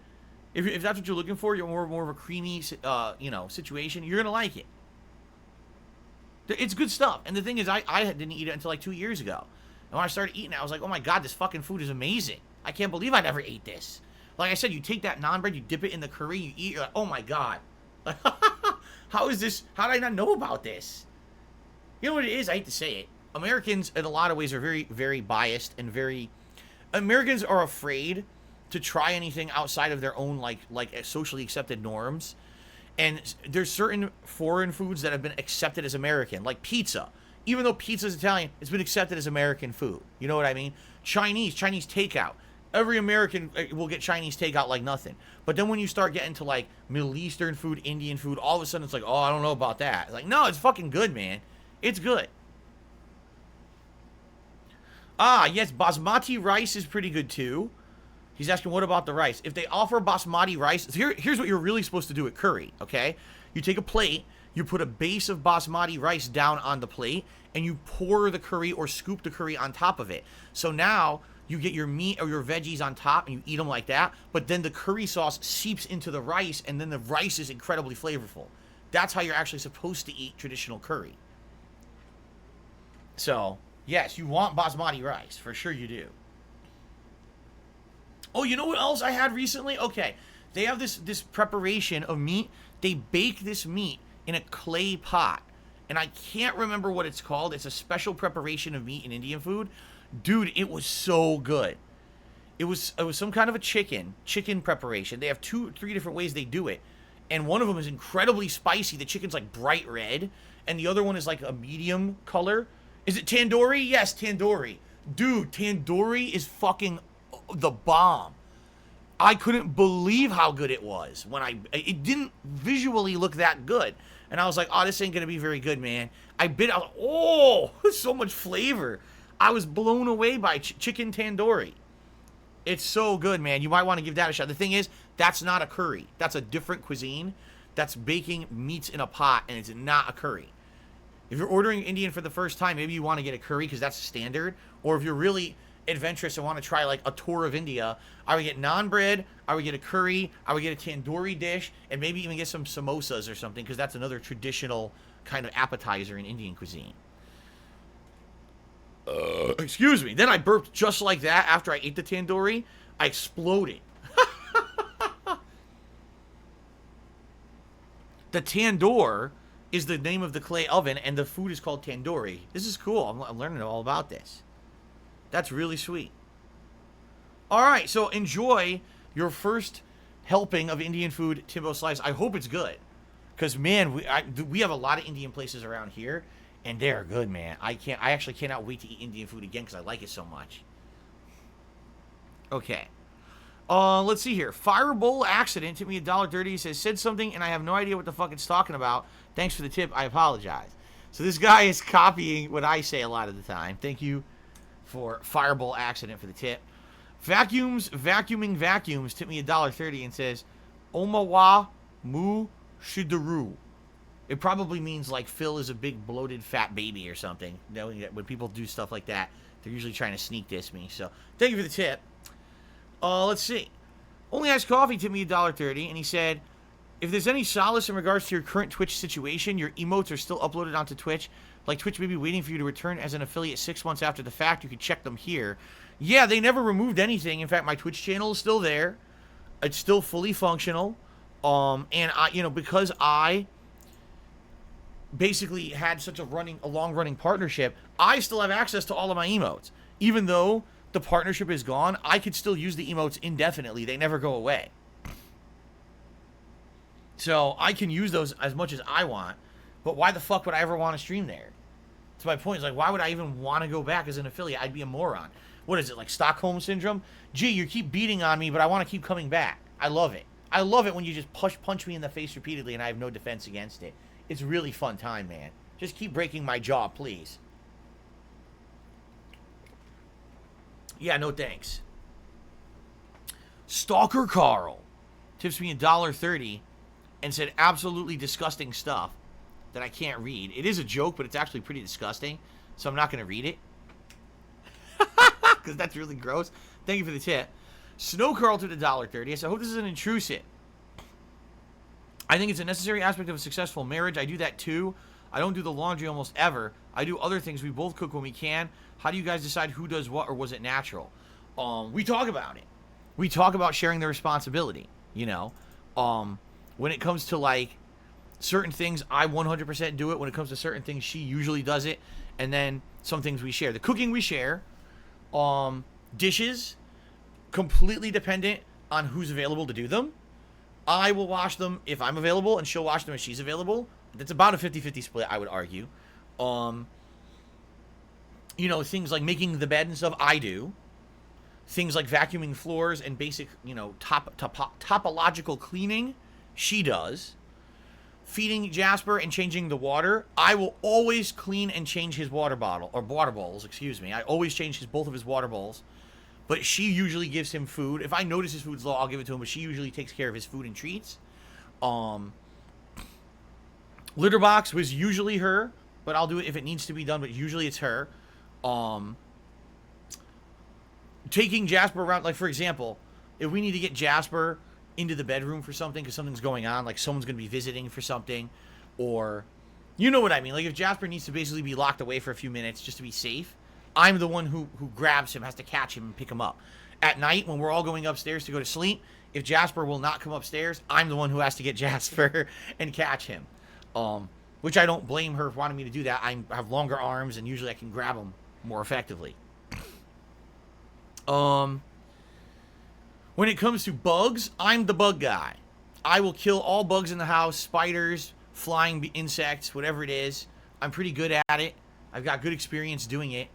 If that's what you're looking for, you're more of a creamy, situation, you're going to like it. It's good stuff. And the thing is, I didn't eat it until like 2 years ago. And when I started eating it, I was like, oh my God, this fucking food is amazing. I can't believe I never ate this. Like I said, you take that naan bread, you dip it in the curry, you eat, you're like, oh my God. How is this? How did I not know about this? You know what it is? I hate to say it. Americans, in a lot of ways, are very, very biased and very... Americans are afraid to try anything outside of their own, like socially accepted norms. And there's certain foreign foods that have been accepted as American, like pizza. Even though pizza is Italian, it's been accepted as American food. You know what I mean? Chinese takeout. Every American will get Chinese takeout like nothing. But then when you start getting to like Middle Eastern food, Indian food, all of a sudden it's like, oh, I don't know about that. It's like, no, it's fucking good, man. It's good. Ah, yes, basmati rice is pretty good too. He's asking, what about the rice? If they offer basmati rice, here's what you're really supposed to do at curry, okay? You take a plate, you put a base of basmati rice down on the plate, and you pour the curry or scoop the curry on top of it. So now you get your meat or your veggies on top, and you eat them like that, but then the curry sauce seeps into the rice, and then the rice is incredibly flavorful. That's how you're actually supposed to eat traditional curry. So, yes, you want basmati rice. For sure you do. Oh, you know what else I had recently? Okay, they have this preparation of meat. They bake this meat in a clay pot. And I can't remember what it's called. It's a special preparation of meat in Indian food. Dude, it was so good. It was some kind of a chicken preparation. They have 2-3 different ways they do it. And one of them is incredibly spicy. The chicken's like bright red. And the other one is like a medium color. Is it tandoori? Yes, tandoori. Dude, tandoori is fucking the bomb. I couldn't believe how good it was when it didn't visually look that good. And I was like, oh, this ain't gonna be very good, man. I was like, oh, so much flavor. I was blown away by chicken tandoori. It's so good, man. You might want to give that a shot. The thing is, that's not a curry. That's a different cuisine. That's baking meats in a pot, and it's not a curry. If you're ordering Indian for the first time, maybe you want to get a curry because that's standard. Or if you're really adventurous and want to try like a tour of India, I would get naan bread, I would get a curry, I would get a tandoori dish, and maybe even get some samosas or something because that's another traditional kind of appetizer in Indian cuisine. Excuse me. Then I burped just like that after I ate the tandoori. I exploded. The tandoor is the name of the clay oven, and the food is called tandoori. This is cool. I'm learning all about this. That's really sweet. All right, so enjoy your first helping of Indian food, Timbo Slice. I hope it's good, because man, we have a lot of Indian places around here, and they're good, man. I actually cannot wait to eat Indian food again because I like it so much. Okay. Let's see here. Fireball Accident tipped me $1.30. He says, said something and I have no idea what the fuck it's talking about. Thanks for the tip. I apologize. So this guy is copying what I say a lot of the time. Thank you for Fireball Accident for the tip. Vacuuming Vacuums tipped me $1.30 and says, Omawa Mu Shidaru. It probably means like Phil is a big bloated fat baby or something. Knowing that when people do stuff like that, they're usually trying to sneak diss me. So thank you for the tip. Let's see. Only Iced Coffee tipped me $1.30, and he said, if there's any solace in regards to your current Twitch situation, your emotes are still uploaded onto Twitch. Like Twitch may be waiting for you to return as an affiliate 6 months after the fact. You can check them here. Yeah, they never removed anything. In fact, my Twitch channel is still there. It's still fully functional. And I, because I basically had such a long-running partnership, I still have access to all of my emotes. Even though the partnership is gone, I could still use the emotes indefinitely. They never go away. So I can use those as much as I want, but why the fuck would I ever want to stream there? That's my point. It's like, why would I even want to go back as an affiliate? I'd be a moron. What is it, like Stockholm Syndrome? Gee, you keep beating on me, but I want to keep coming back. I love it. I love it when you just punch me in the face repeatedly and I have no defense against it. It's really fun time, man. Just keep breaking my jaw, please. Yeah, no thanks. Stalker Carl tips me $1.30 and said absolutely disgusting stuff that I can't read. It is a joke, but it's actually pretty disgusting, so I'm not going to read it. Because that's really gross. Thank you for the tip. Snow Carl tipped $1.30. I said, I hope this isn't intrusive. I think it's a necessary aspect of a successful marriage. I do that too. I don't do the laundry almost ever. I do other things. We both cook when we can. How do you guys decide who does what, or was it natural? We talk about it. We talk about sharing the responsibility, when it comes to like certain things, I 100% do it. When it comes to certain things, she usually does it. And then some things we share. The cooking we share. Dishes, completely dependent on who's available to do them. I will wash them if I'm available, and she'll wash them if she's available. That's about a 50-50 split, I would argue. Things like making the bed and stuff, I do. Things like vacuuming floors and basic, topological cleaning, she does. Feeding Jasper and changing the water, I will always clean and change his water bowls, excuse me. I always change both of his water bowls. But she usually gives him food. If I notice his food's low, I'll give it to him, but she usually takes care of his food and treats. Litter box was usually her, but I'll do it if it needs to be done, but usually it's her. Taking Jasper around, like for example, if we need to get Jasper into the bedroom for something because something's going on, like someone's going to be visiting for something, or you know what I mean, like if Jasper needs to basically be locked away for a few minutes just to be safe, I'm the one who grabs him, has to catch him and pick him up. At night when we're all going upstairs to go to sleep, if Jasper will not come upstairs, I'm the one who has to get Jasper and catch him, which I don't blame her for wanting me to do that. I have longer arms and usually I can grab him more effectively. When it comes to bugs, I'm the bug guy. I will kill all bugs in the house, spiders, flying insects, whatever it is. I'm pretty good at it. I've got good experience doing it.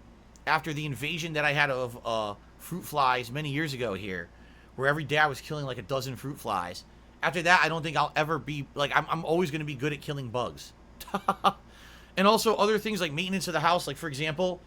After the invasion that I had of fruit flies many years ago here, where every day I was killing like a dozen fruit flies. After that, I don't think I'll ever be, like, I'm always going to be good at killing bugs. And also other things like maintenance of the house, like for example,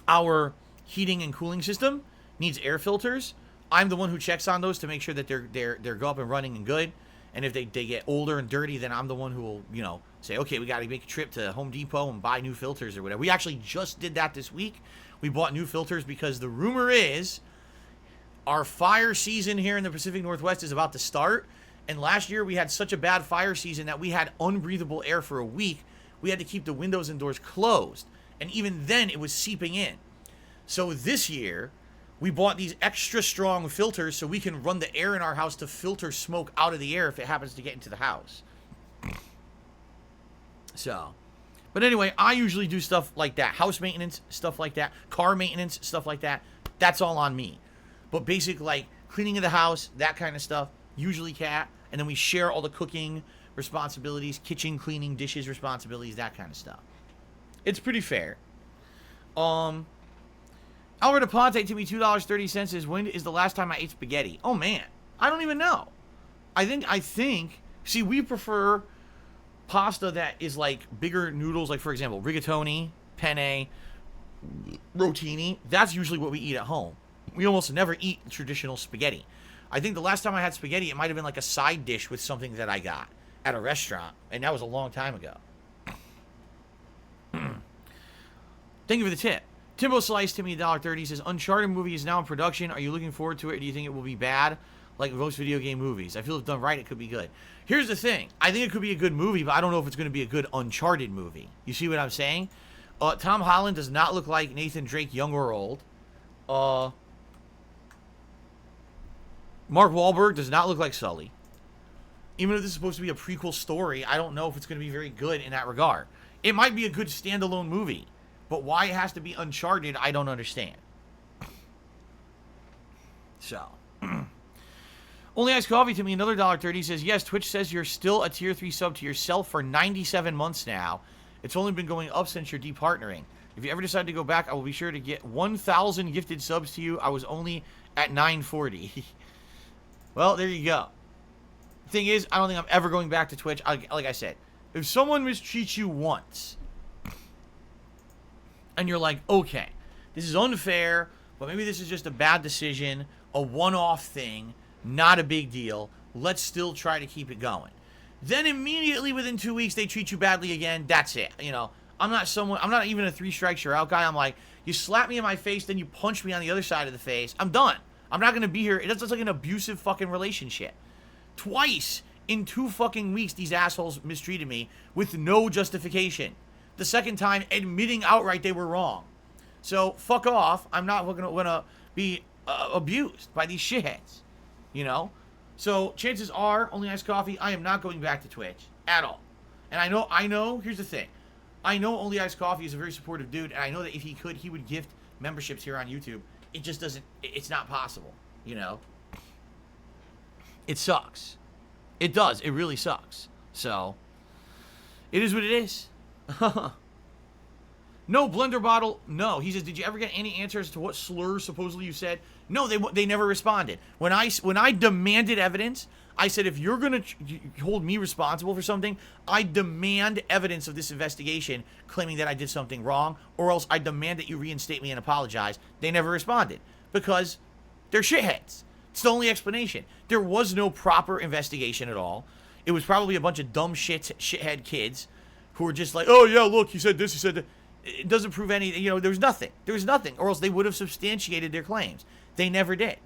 Our heating and cooling system needs air filters. I'm the one who checks on those to make sure that they're go up and running and good. And if they get older and dirty, then I'm the one who will, you know, say, okay, we got to make a trip to Home Depot and buy new filters or whatever. We actually just did that this week. We bought new filters because the rumor is our fire season here in the Pacific Northwest is about to start. And last year we had such a bad fire season that we had unbreathable air for a week. We had to keep the windows and doors closed. And even then it was seeping in. So this year we bought these extra strong filters so we can run the air in our house to filter smoke out of the air if it happens to get into the house. So, but anyway, I usually do stuff like that. House maintenance, stuff like that. Car maintenance, stuff like that. That's all on me. But basic, like, cleaning of the house, that kind of stuff, usually Kat. And then we share all the cooking responsibilities, kitchen cleaning, dishes responsibilities, that kind of stuff. It's pretty fair. Albert Aponte to me $2.30 says, when is the last time I ate spaghetti? Oh, man. I don't even know. I think, see, we prefer pasta that is like bigger noodles, like, for example, rigatoni, penne, rotini. That's usually what we eat at home. We almost never eat traditional spaghetti. I think the last time I had spaghetti, it might have been like a side dish with something that I got at a restaurant, and that was a long time ago. Thank you for the tip. Timbo Slice, Timmy $1.30 says, Uncharted movie is now in production. Are you looking forward to it, or do you think it will be bad like most video game movies? I feel if done right, it could be good. Here's the thing. I think it could be a good movie, but I don't know if it's going to be a good Uncharted movie. You see what I'm saying? Tom Holland does not look like Nathan Drake, young or old. Mark Wahlberg does not look like Sully. Even if this is supposed to be a prequel story, I don't know if it's going to be very good in that regard. It might be a good standalone movie, but why it has to be Uncharted, I don't understand. So, Only Iced Coffee to me, another $1.30 says, yes, Twitch says you're still a tier 3 sub to yourself for 97 months now. It's only been going up since your departnering. If you ever decide to go back, I will be sure to get 1,000 gifted subs to you. I was only at 940. Well, there you go. Thing is, I don't think I'm ever going back to Twitch. Like I said, if someone mistreats you once, and you're like, okay, this is unfair, but maybe this is just a bad decision, a one-off thing, not a big deal, let's still try to keep it going. Then immediately within 2 weeks, they treat you badly again. That's it. You know, I'm not even a 3 strikes you're out guy. I'm like, you slap me in my face, then you punch me on the other side of the face. I'm done. I'm not going to be here. It's like an abusive fucking relationship. Twice in 2 fucking weeks, these assholes mistreated me with no justification. The second time, admitting outright they were wrong. So, fuck off. I'm not going to be abused by these shitheads. You know? So, chances are, Only Iced Coffee, I am not going back to Twitch. At all. And I know, here's the thing. I know Only Iced Coffee is a very supportive dude, and I know that if he could, he would gift memberships here on YouTube. It just doesn't, it's not possible, you know? It sucks. It does. It really sucks. So, it is what it is. No, Blender Bottle, no. He says, did you ever get any answers to what slurs supposedly you said? No, they never responded. When I demanded evidence, I said, if you're going to hold me responsible for something, I demand evidence of this investigation claiming that I did something wrong, or else I demand that you reinstate me and apologize. They never responded because they're shitheads. It's the only explanation. There was no proper investigation at all. It was probably a bunch of dumb shithead kids who were just like, oh, yeah, look, you said this, you said that. It doesn't prove anything. You know, there was nothing. There was nothing, or else they would have substantiated their claims. They never did.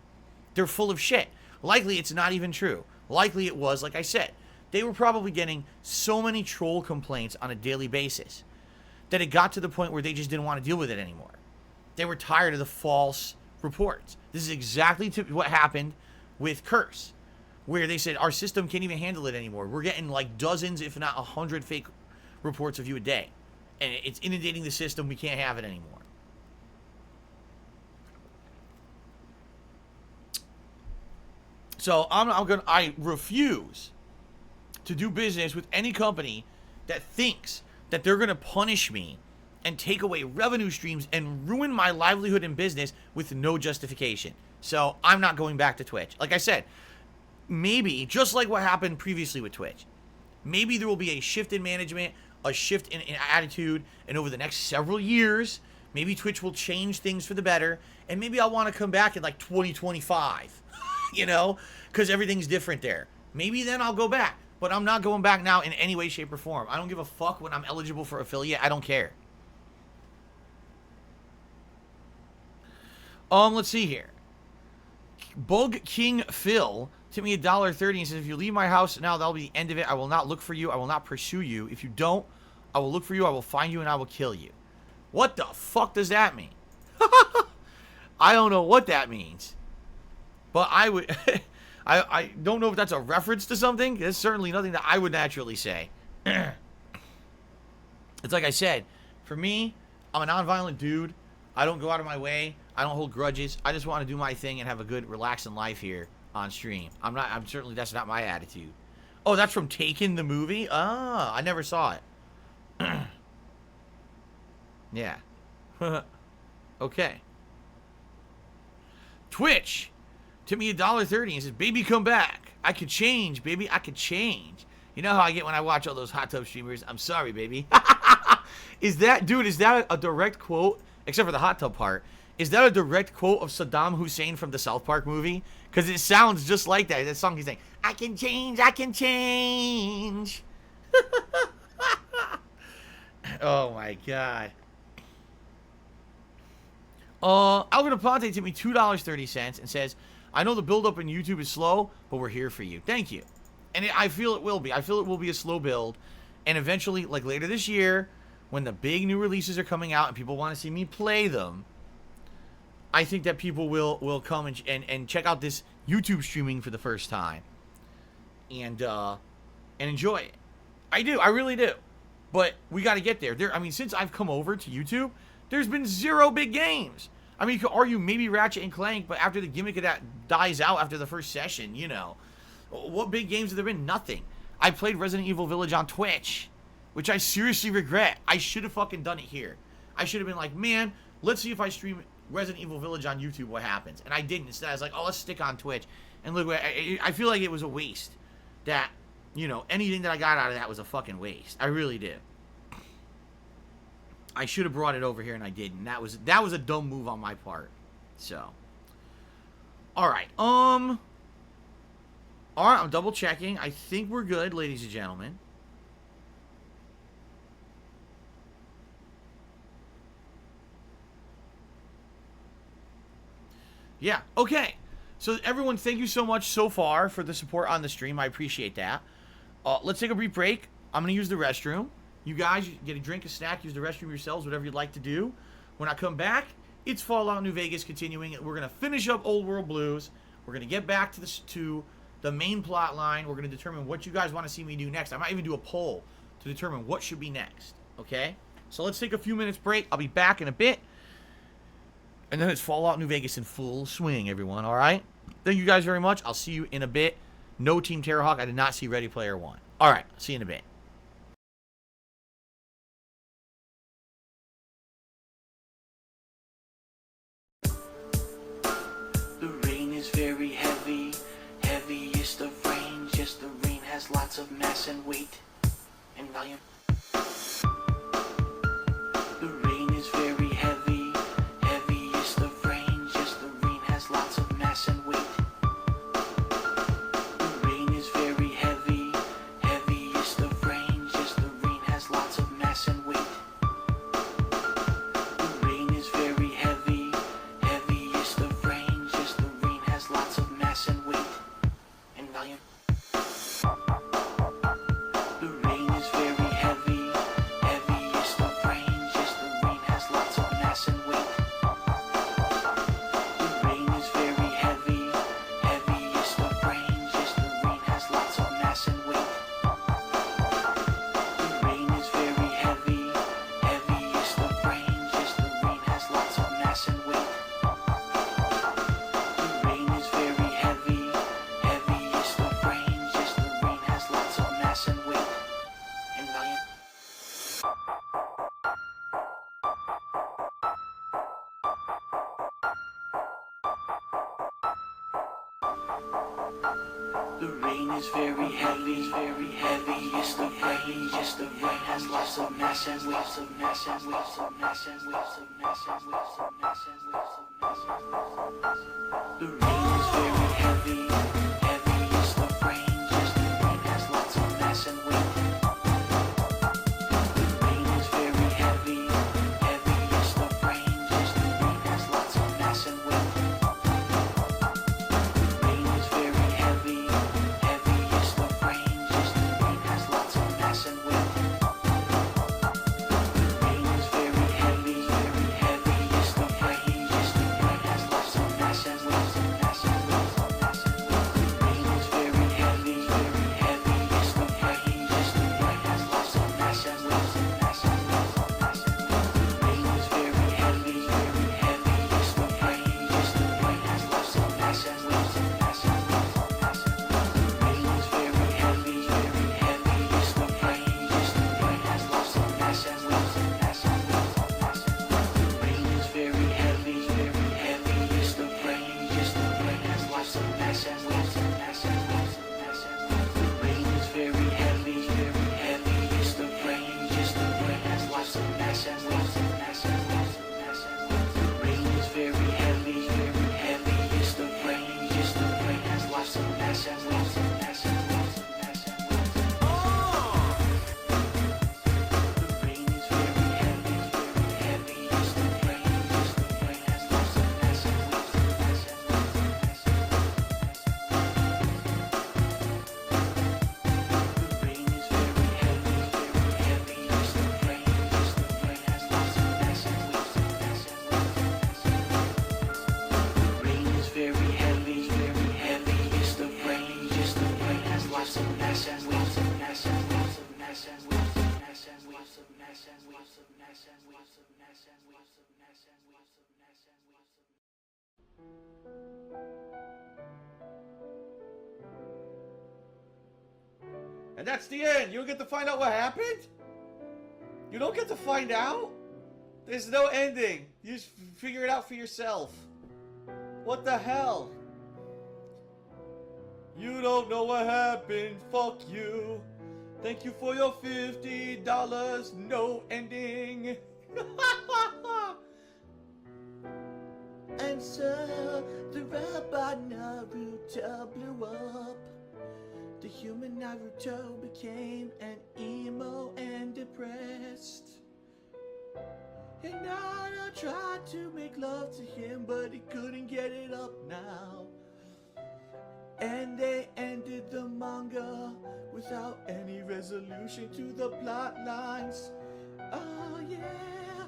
They're full of shit. Likely it's not even true. Likely it was, like I said, they were probably getting so many troll complaints on a daily basis that it got to the point where they just didn't want to deal with it anymore. They were tired of the false reports. This is exactly what happened with Curse, where they said, our system can't even handle it anymore. We're getting like dozens, if not 100 fake reports of you a day. And it's inundating the system. We can't have it anymore. So I refuse to do business with any company that thinks that they're gonna punish me and take away revenue streams and ruin my livelihood and business with no justification. So I'm not going back to Twitch. Like I said, maybe just like what happened previously with Twitch, maybe there will be a shift in management, a shift in attitude, and over the next several years, Maybe Twitch will change things for the better, and maybe I'll want to come back in like 2025, you know, because everything's different there. Maybe then I'll go back, but I'm not going back now in any way, shape, or form. I don't give a fuck when I'm eligible for affiliate. I don't care. Let's see here. Bug King Phil tipped me $1.30 and says, if you leave my house now, that'll be the end of it. I will not look for you. I will not pursue you. If you don't, I will look for you. I will find you and I will kill you. What the fuck does that mean? I don't know what that means. But I would... I don't know if that's a reference to something. It's certainly nothing that I would naturally say. It's like I said, for me, I'm a nonviolent dude. I don't go out of my way. I don't hold grudges. I just want to do my thing and have a good, relaxing life here on stream. That's not my attitude. Oh, that's from Taken the movie? Ah, I never saw it. Yeah. Okay. Twitch tipped me $1.30 and says, baby, come back. I could change, baby. I could change. You know how I get when I watch all those hot tub streamers? I'm sorry, baby. Is that a direct quote, except for the hot tub part, is that a direct quote of Saddam Hussein from the South Park movie? Because it sounds just like that. That song he's saying, I can change, I can change. Oh, my God. Albert Aponte tipped me $2.30 and says, I know the build-up in YouTube is slow, but we're here for you. Thank you. And I feel it will be. I feel it will be a slow build. And eventually, like later this year, when the big new releases are coming out and people want to see me play them, I think that people will come and check out this YouTube streaming for the first time. And enjoy it. I do. I really do. But we got to get there. I mean, since I've come over to YouTube, there's been 0 big games. I mean, you could argue maybe Ratchet and Clank, but after the gimmick of that dies out after the first session, you know. What big games have there been? Nothing. I played Resident Evil Village on Twitch, which I seriously regret. I should have fucking done it here. I should have been like, man, let's see if I stream Resident Evil Village on YouTube, what happens. And I didn't. Instead, I was like, oh, let's stick on Twitch. And look, I feel like it was a waste. That, you know, anything that I got out of that was a fucking waste. I really did. I should have brought it over here and I didn't. That was a dumb move on my part. So. Alright. Alright, I'm double checking. I think we're good, ladies and gentlemen. Yeah, okay. So everyone, thank you so much so far for the support on the stream. I appreciate that. Let's take a brief break. I'm going to use the restroom. You guys get a drink, a snack, use the restroom yourselves, whatever you'd like to do. When I come back, it's Fallout New Vegas continuing. We're going to finish up Old World Blues. We're going to get back to the main plot line. We're going to determine what you guys want to see me do next. I might even do a poll to determine what should be next. Okay? So let's take a few minutes break. I'll be back in a bit. And then it's Fallout New Vegas in full swing, everyone. All right? Thank you guys very much. I'll see you in a bit. No Team Terrorhawk. I did not see Ready Player One. All right. See you in a bit. Very heavy, heavy is the rain. Yes, the rain has lots of mass and weight and volume. The rain is very heavy, heavy is the rain. Yes, the rain has lots of mass and weight. The rain is very heavy, heavy is the rain. Yes, the rain has lots of mass and weight. The rain is very heavy, heavy is the rain. Yes, the rain has lots of mass and weight and volume. The rain is very heavy, heavy is the rain. Yes, the rain has lots of mass and weight. The rain is very heavy, heavy is the rain. Yes, the rain has lots of mass and weight. The rain is very heavy, heavy is the rain. Yes, the rain has lots of mass and weight. The rain is very heavy, heavy is the rain. Yes, the rain The rain is very heavy, very heavy. It's the rain, yes, the rain has lots of mass and waves of mass and waves of mass and waves of mass and waves of mass and waves of mass and waves of mass. The rain is very heavy, heavy. It's the rain, yes, the rain has lots of mass and waves. The rain is very heavy, heavy. It's the rain, yes, the rain has lots of mass and waves. And that's the end. You don't get to find out what happened? You don't get to find out? There's no ending. You just figure it out for yourself. What the hell? You don't know what happened. Fuck you. Thank you for your $50. No ending. And so the robot Naruto blew up. The human Naruto became an emo and depressed. And Naruto tried to make love to him, but he couldn't get it up now. And they ended the manga without any resolution to the plot lines. Oh yeah,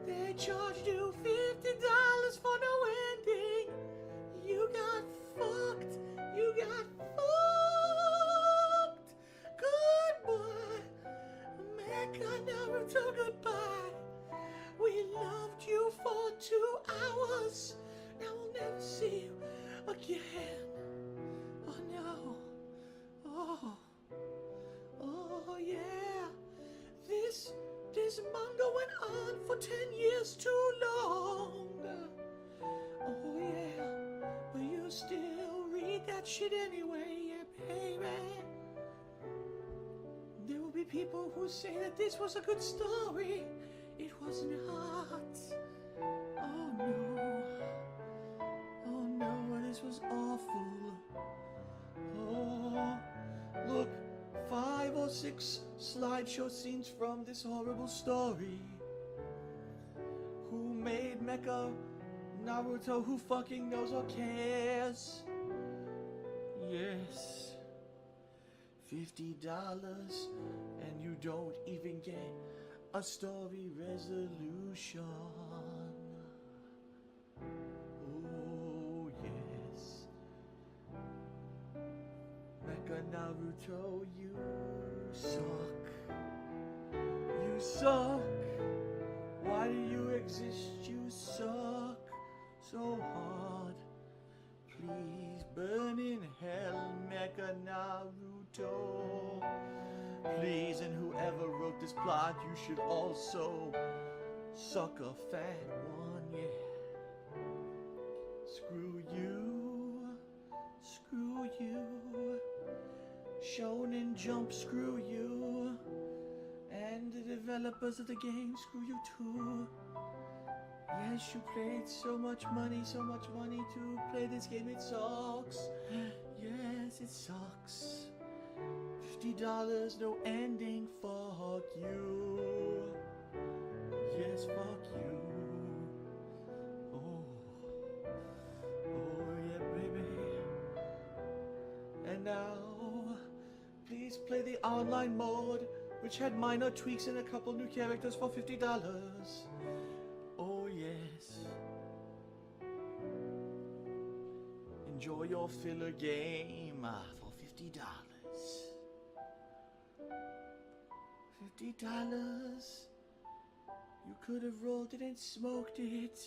they charged you $50 for no ending. You got fucked. You got fucked. Goodbye, Mecha Naruto, goodbye. We loved you for 2 hours. Now we'll never see you again. Oh no. Oh yeah. This manga went on for 10 years too long. Oh yeah. But you still read that shit anyway, yeah, baby. There will be people who say that this was a good story. It was not. Oh no. Oh no, this was awful. Oh, look, 5 or 6 slideshow scenes from this horrible story. Who made Mecha Naruto? Who fucking knows or cares? Yes. $50 and you don't even get a story resolution. Oh yes. Mecha Naruto, you suck. You suck. Why do you exist? You suck so hard. Please burn in hell, Mecha Naruto. Please, and whoever wrote this plot, you should also suck a fat one, yeah. Screw you. Screw you. Shonen Jump, screw you. And the developers of the game, screw you too. Yes, you paid so much money to play this game, it sucks. Yes, it sucks. $50, no ending, fuck you. Yes, fuck you. Oh, yeah, baby. And now, please play the online mode, which had minor tweaks and a couple new characters for $50. Oh, yes. Enjoy your filler game for $50. $50. You could have rolled it and smoked it.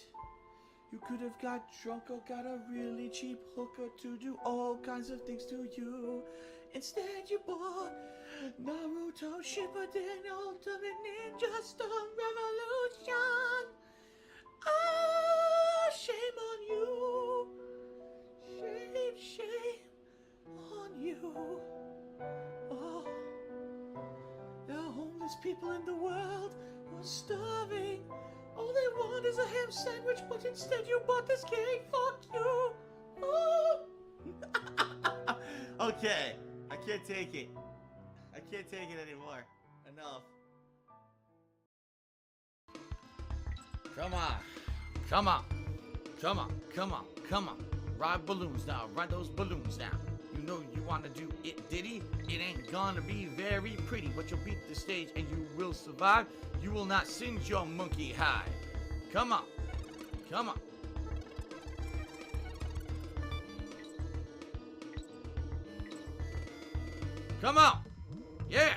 You could have got drunk or got a really cheap hooker to do all kinds of things to you. Instead you bought Naruto Shippuden Ultimate Ninja Storm Revolution. Ah, shame on you. Shame on you. Oh, there are homeless people in the world who are starving. All they want is a ham sandwich, but instead you bought this game. Fuck you. Oh. Okay, I can't take it. I can't take it anymore. Enough. Come on. Come on. Come on. Come on. Come on. Ride balloons now. Ride those balloons now. You know you want to do it, Diddy? It ain't gonna be very pretty, but you'll beat the stage and you will survive. You will not singe your monkey high. Come on. Come on. Come on. Yeah.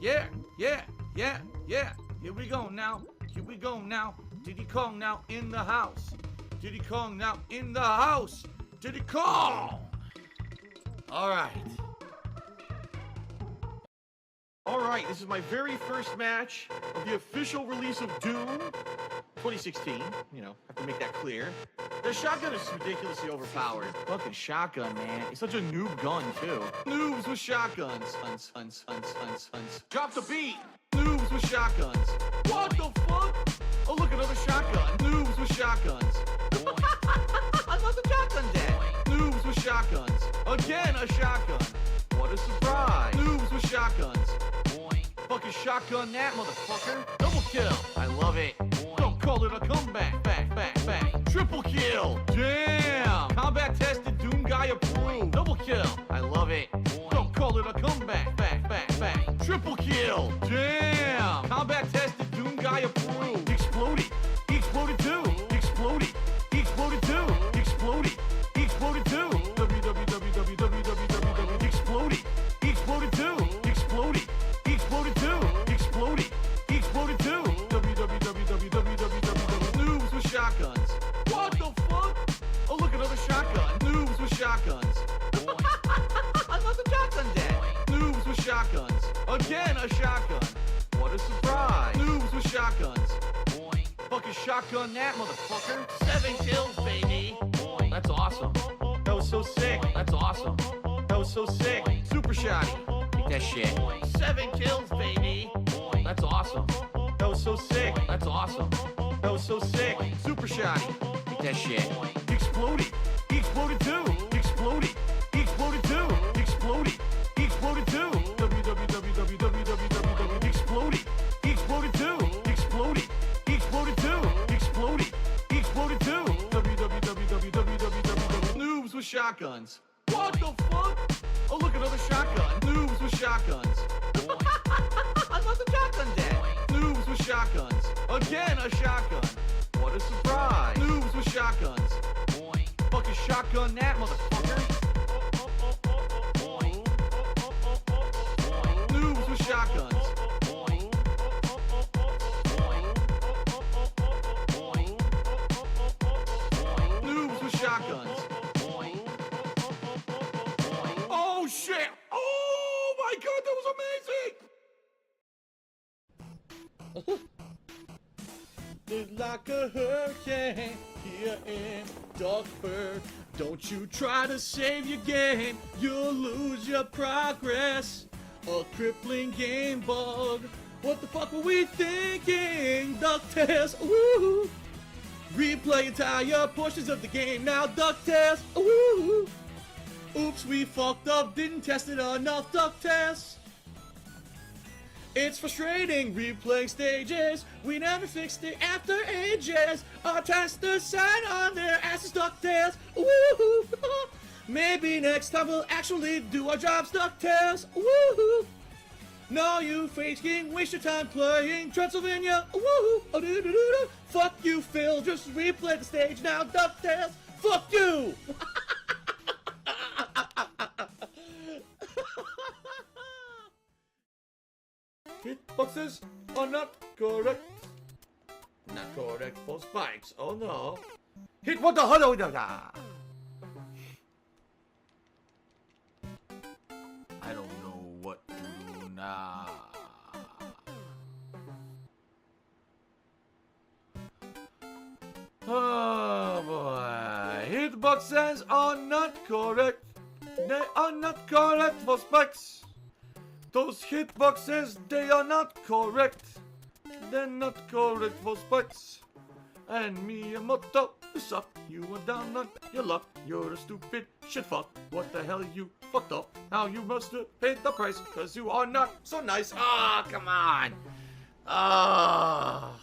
Yeah. Yeah. Yeah. Yeah. Here we go now. Here we go now. Diddy Kong now in the house. Diddy Kong now in the house. Diddy Kong. All right. All right, this is my very first match of the official release of Doom 2016. You know, have to make that clear. The shotgun is ridiculously overpowered. Fucking shotgun, man. It's such a noob gun, too. Noobs with shotguns. Huns. Drop the beat. Noobs with shotguns. What the fuck? Oh, look, another shotgun. Noobs with shotguns. Another shotgun dead. Noobs with shotguns. Again, a shotgun. What a surprise. Noobs with shotguns. Fucking shotgun that, motherfucker. Double kill. I love it. Don't call it a comeback. Back. Triple kill. Damn. Combat tested, Doom guy approved. Double kill. I love it. Don't call it a comeback. Back. Triple kill. Damn. Combat tested, Doom guy approved. Exploded. He exploded too. Exploded. He exploded too. Exploded. He exploded too. www. Exploded. He exploded too. Exploded. He exploded too. Exploded. He exploded too. www. Noobs with shotguns. What the fuck? Oh, look, another shotgun. Noobs with shotguns. Another shotgun dead. Noobs with shotguns. Again, a shotgun. What a surprise. Noobs with shotguns. Fucking shotgun that, motherfucker. 7 kills, baby. That's awesome. That was so sick. That's awesome. That was so sick. Super shotty. Take that shit. 7 kills, baby. That's awesome. That was so sick. That's awesome. That was so sick. Super shotty. Take that shit. Exploded. He exploded too. Exploded. He exploded too. Exploded. He exploded too. www. Exploded. He exploded too. Exploded. He exploded too. Exploded. He exploded too. www. Noobs with shotguns. What the fuck? Oh, look, another shotgun. Noobs with shotguns. Another shotgun dead. Noobs with shotguns. Again, a shotgun. What a surprise. Noobs with shotguns. Fucking shotgun that, motherfucker. Noobs with shotguns. Noobs with shotguns. Oh shit! Oh my god, that was amazing! It's like a hurricane here in Darkburg. Don't you try to save your game, you'll lose your progress. A crippling game bug. What the fuck were we thinking? Duck test, woo! Replay entire portions of the game, now duck test, woo! Oops, we fucked up, didn't test it enough, duck test. It's frustrating, replaying stages. We never fixed it after ages. Our testers sat on their asses, duck test. Woohoo! Maybe next time we'll actually do our jobs, duck test. Woohoo! No, you faking, waste your time playing Transylvania. Woohoo! Oh, doo doo doo doo. Fuck you, Phil. Just replay the stage now, duck test. Fuck you! Hitboxes are not correct. Not correct for spikes. Oh no. Hit what the hell? I don't know what to do now. Oh boy. Hitboxes are not correct. They are not correct for spikes. Those hitboxes, they are not correct. They're not correct for spikes. And Miyamoto, you suck. You are down on your luck. You're a stupid shit fuck. What the hell you fucked up? Now you must have paid the price, cause you are not so nice. Ah, come on. Ah.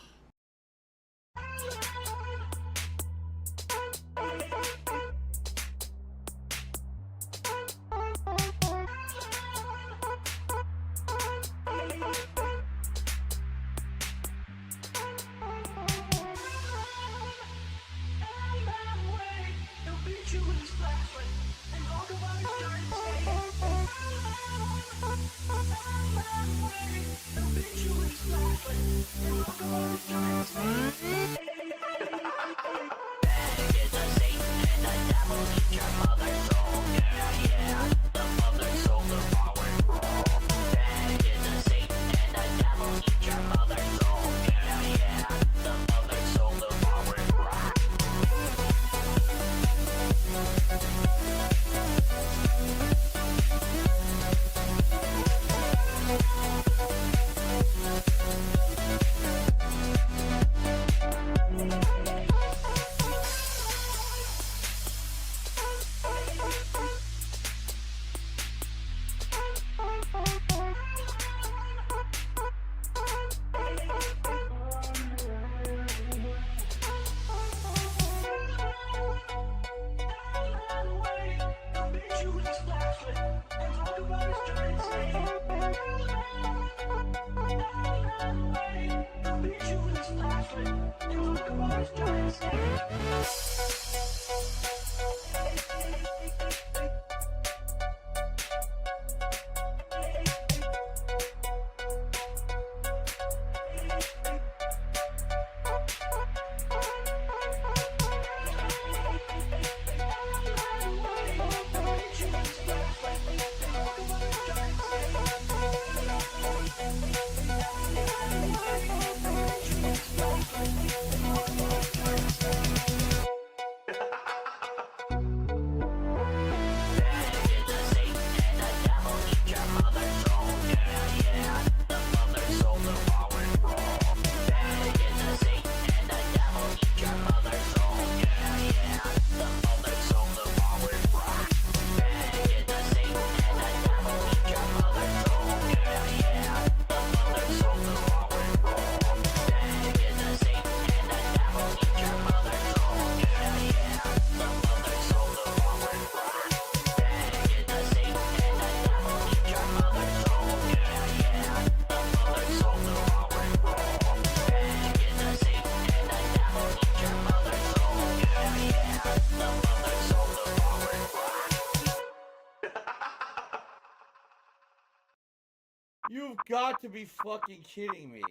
You've got to be fucking kidding me.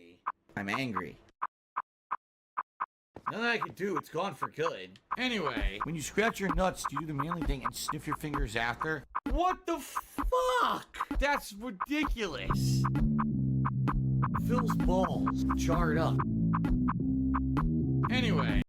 I'm angry. Nothing I can do, it's gone for good. Anyway, when you scratch your nuts, do you do the manly thing and sniff your fingers after? What the fuck? That's ridiculous. Phil's balls jarred up. Anyway.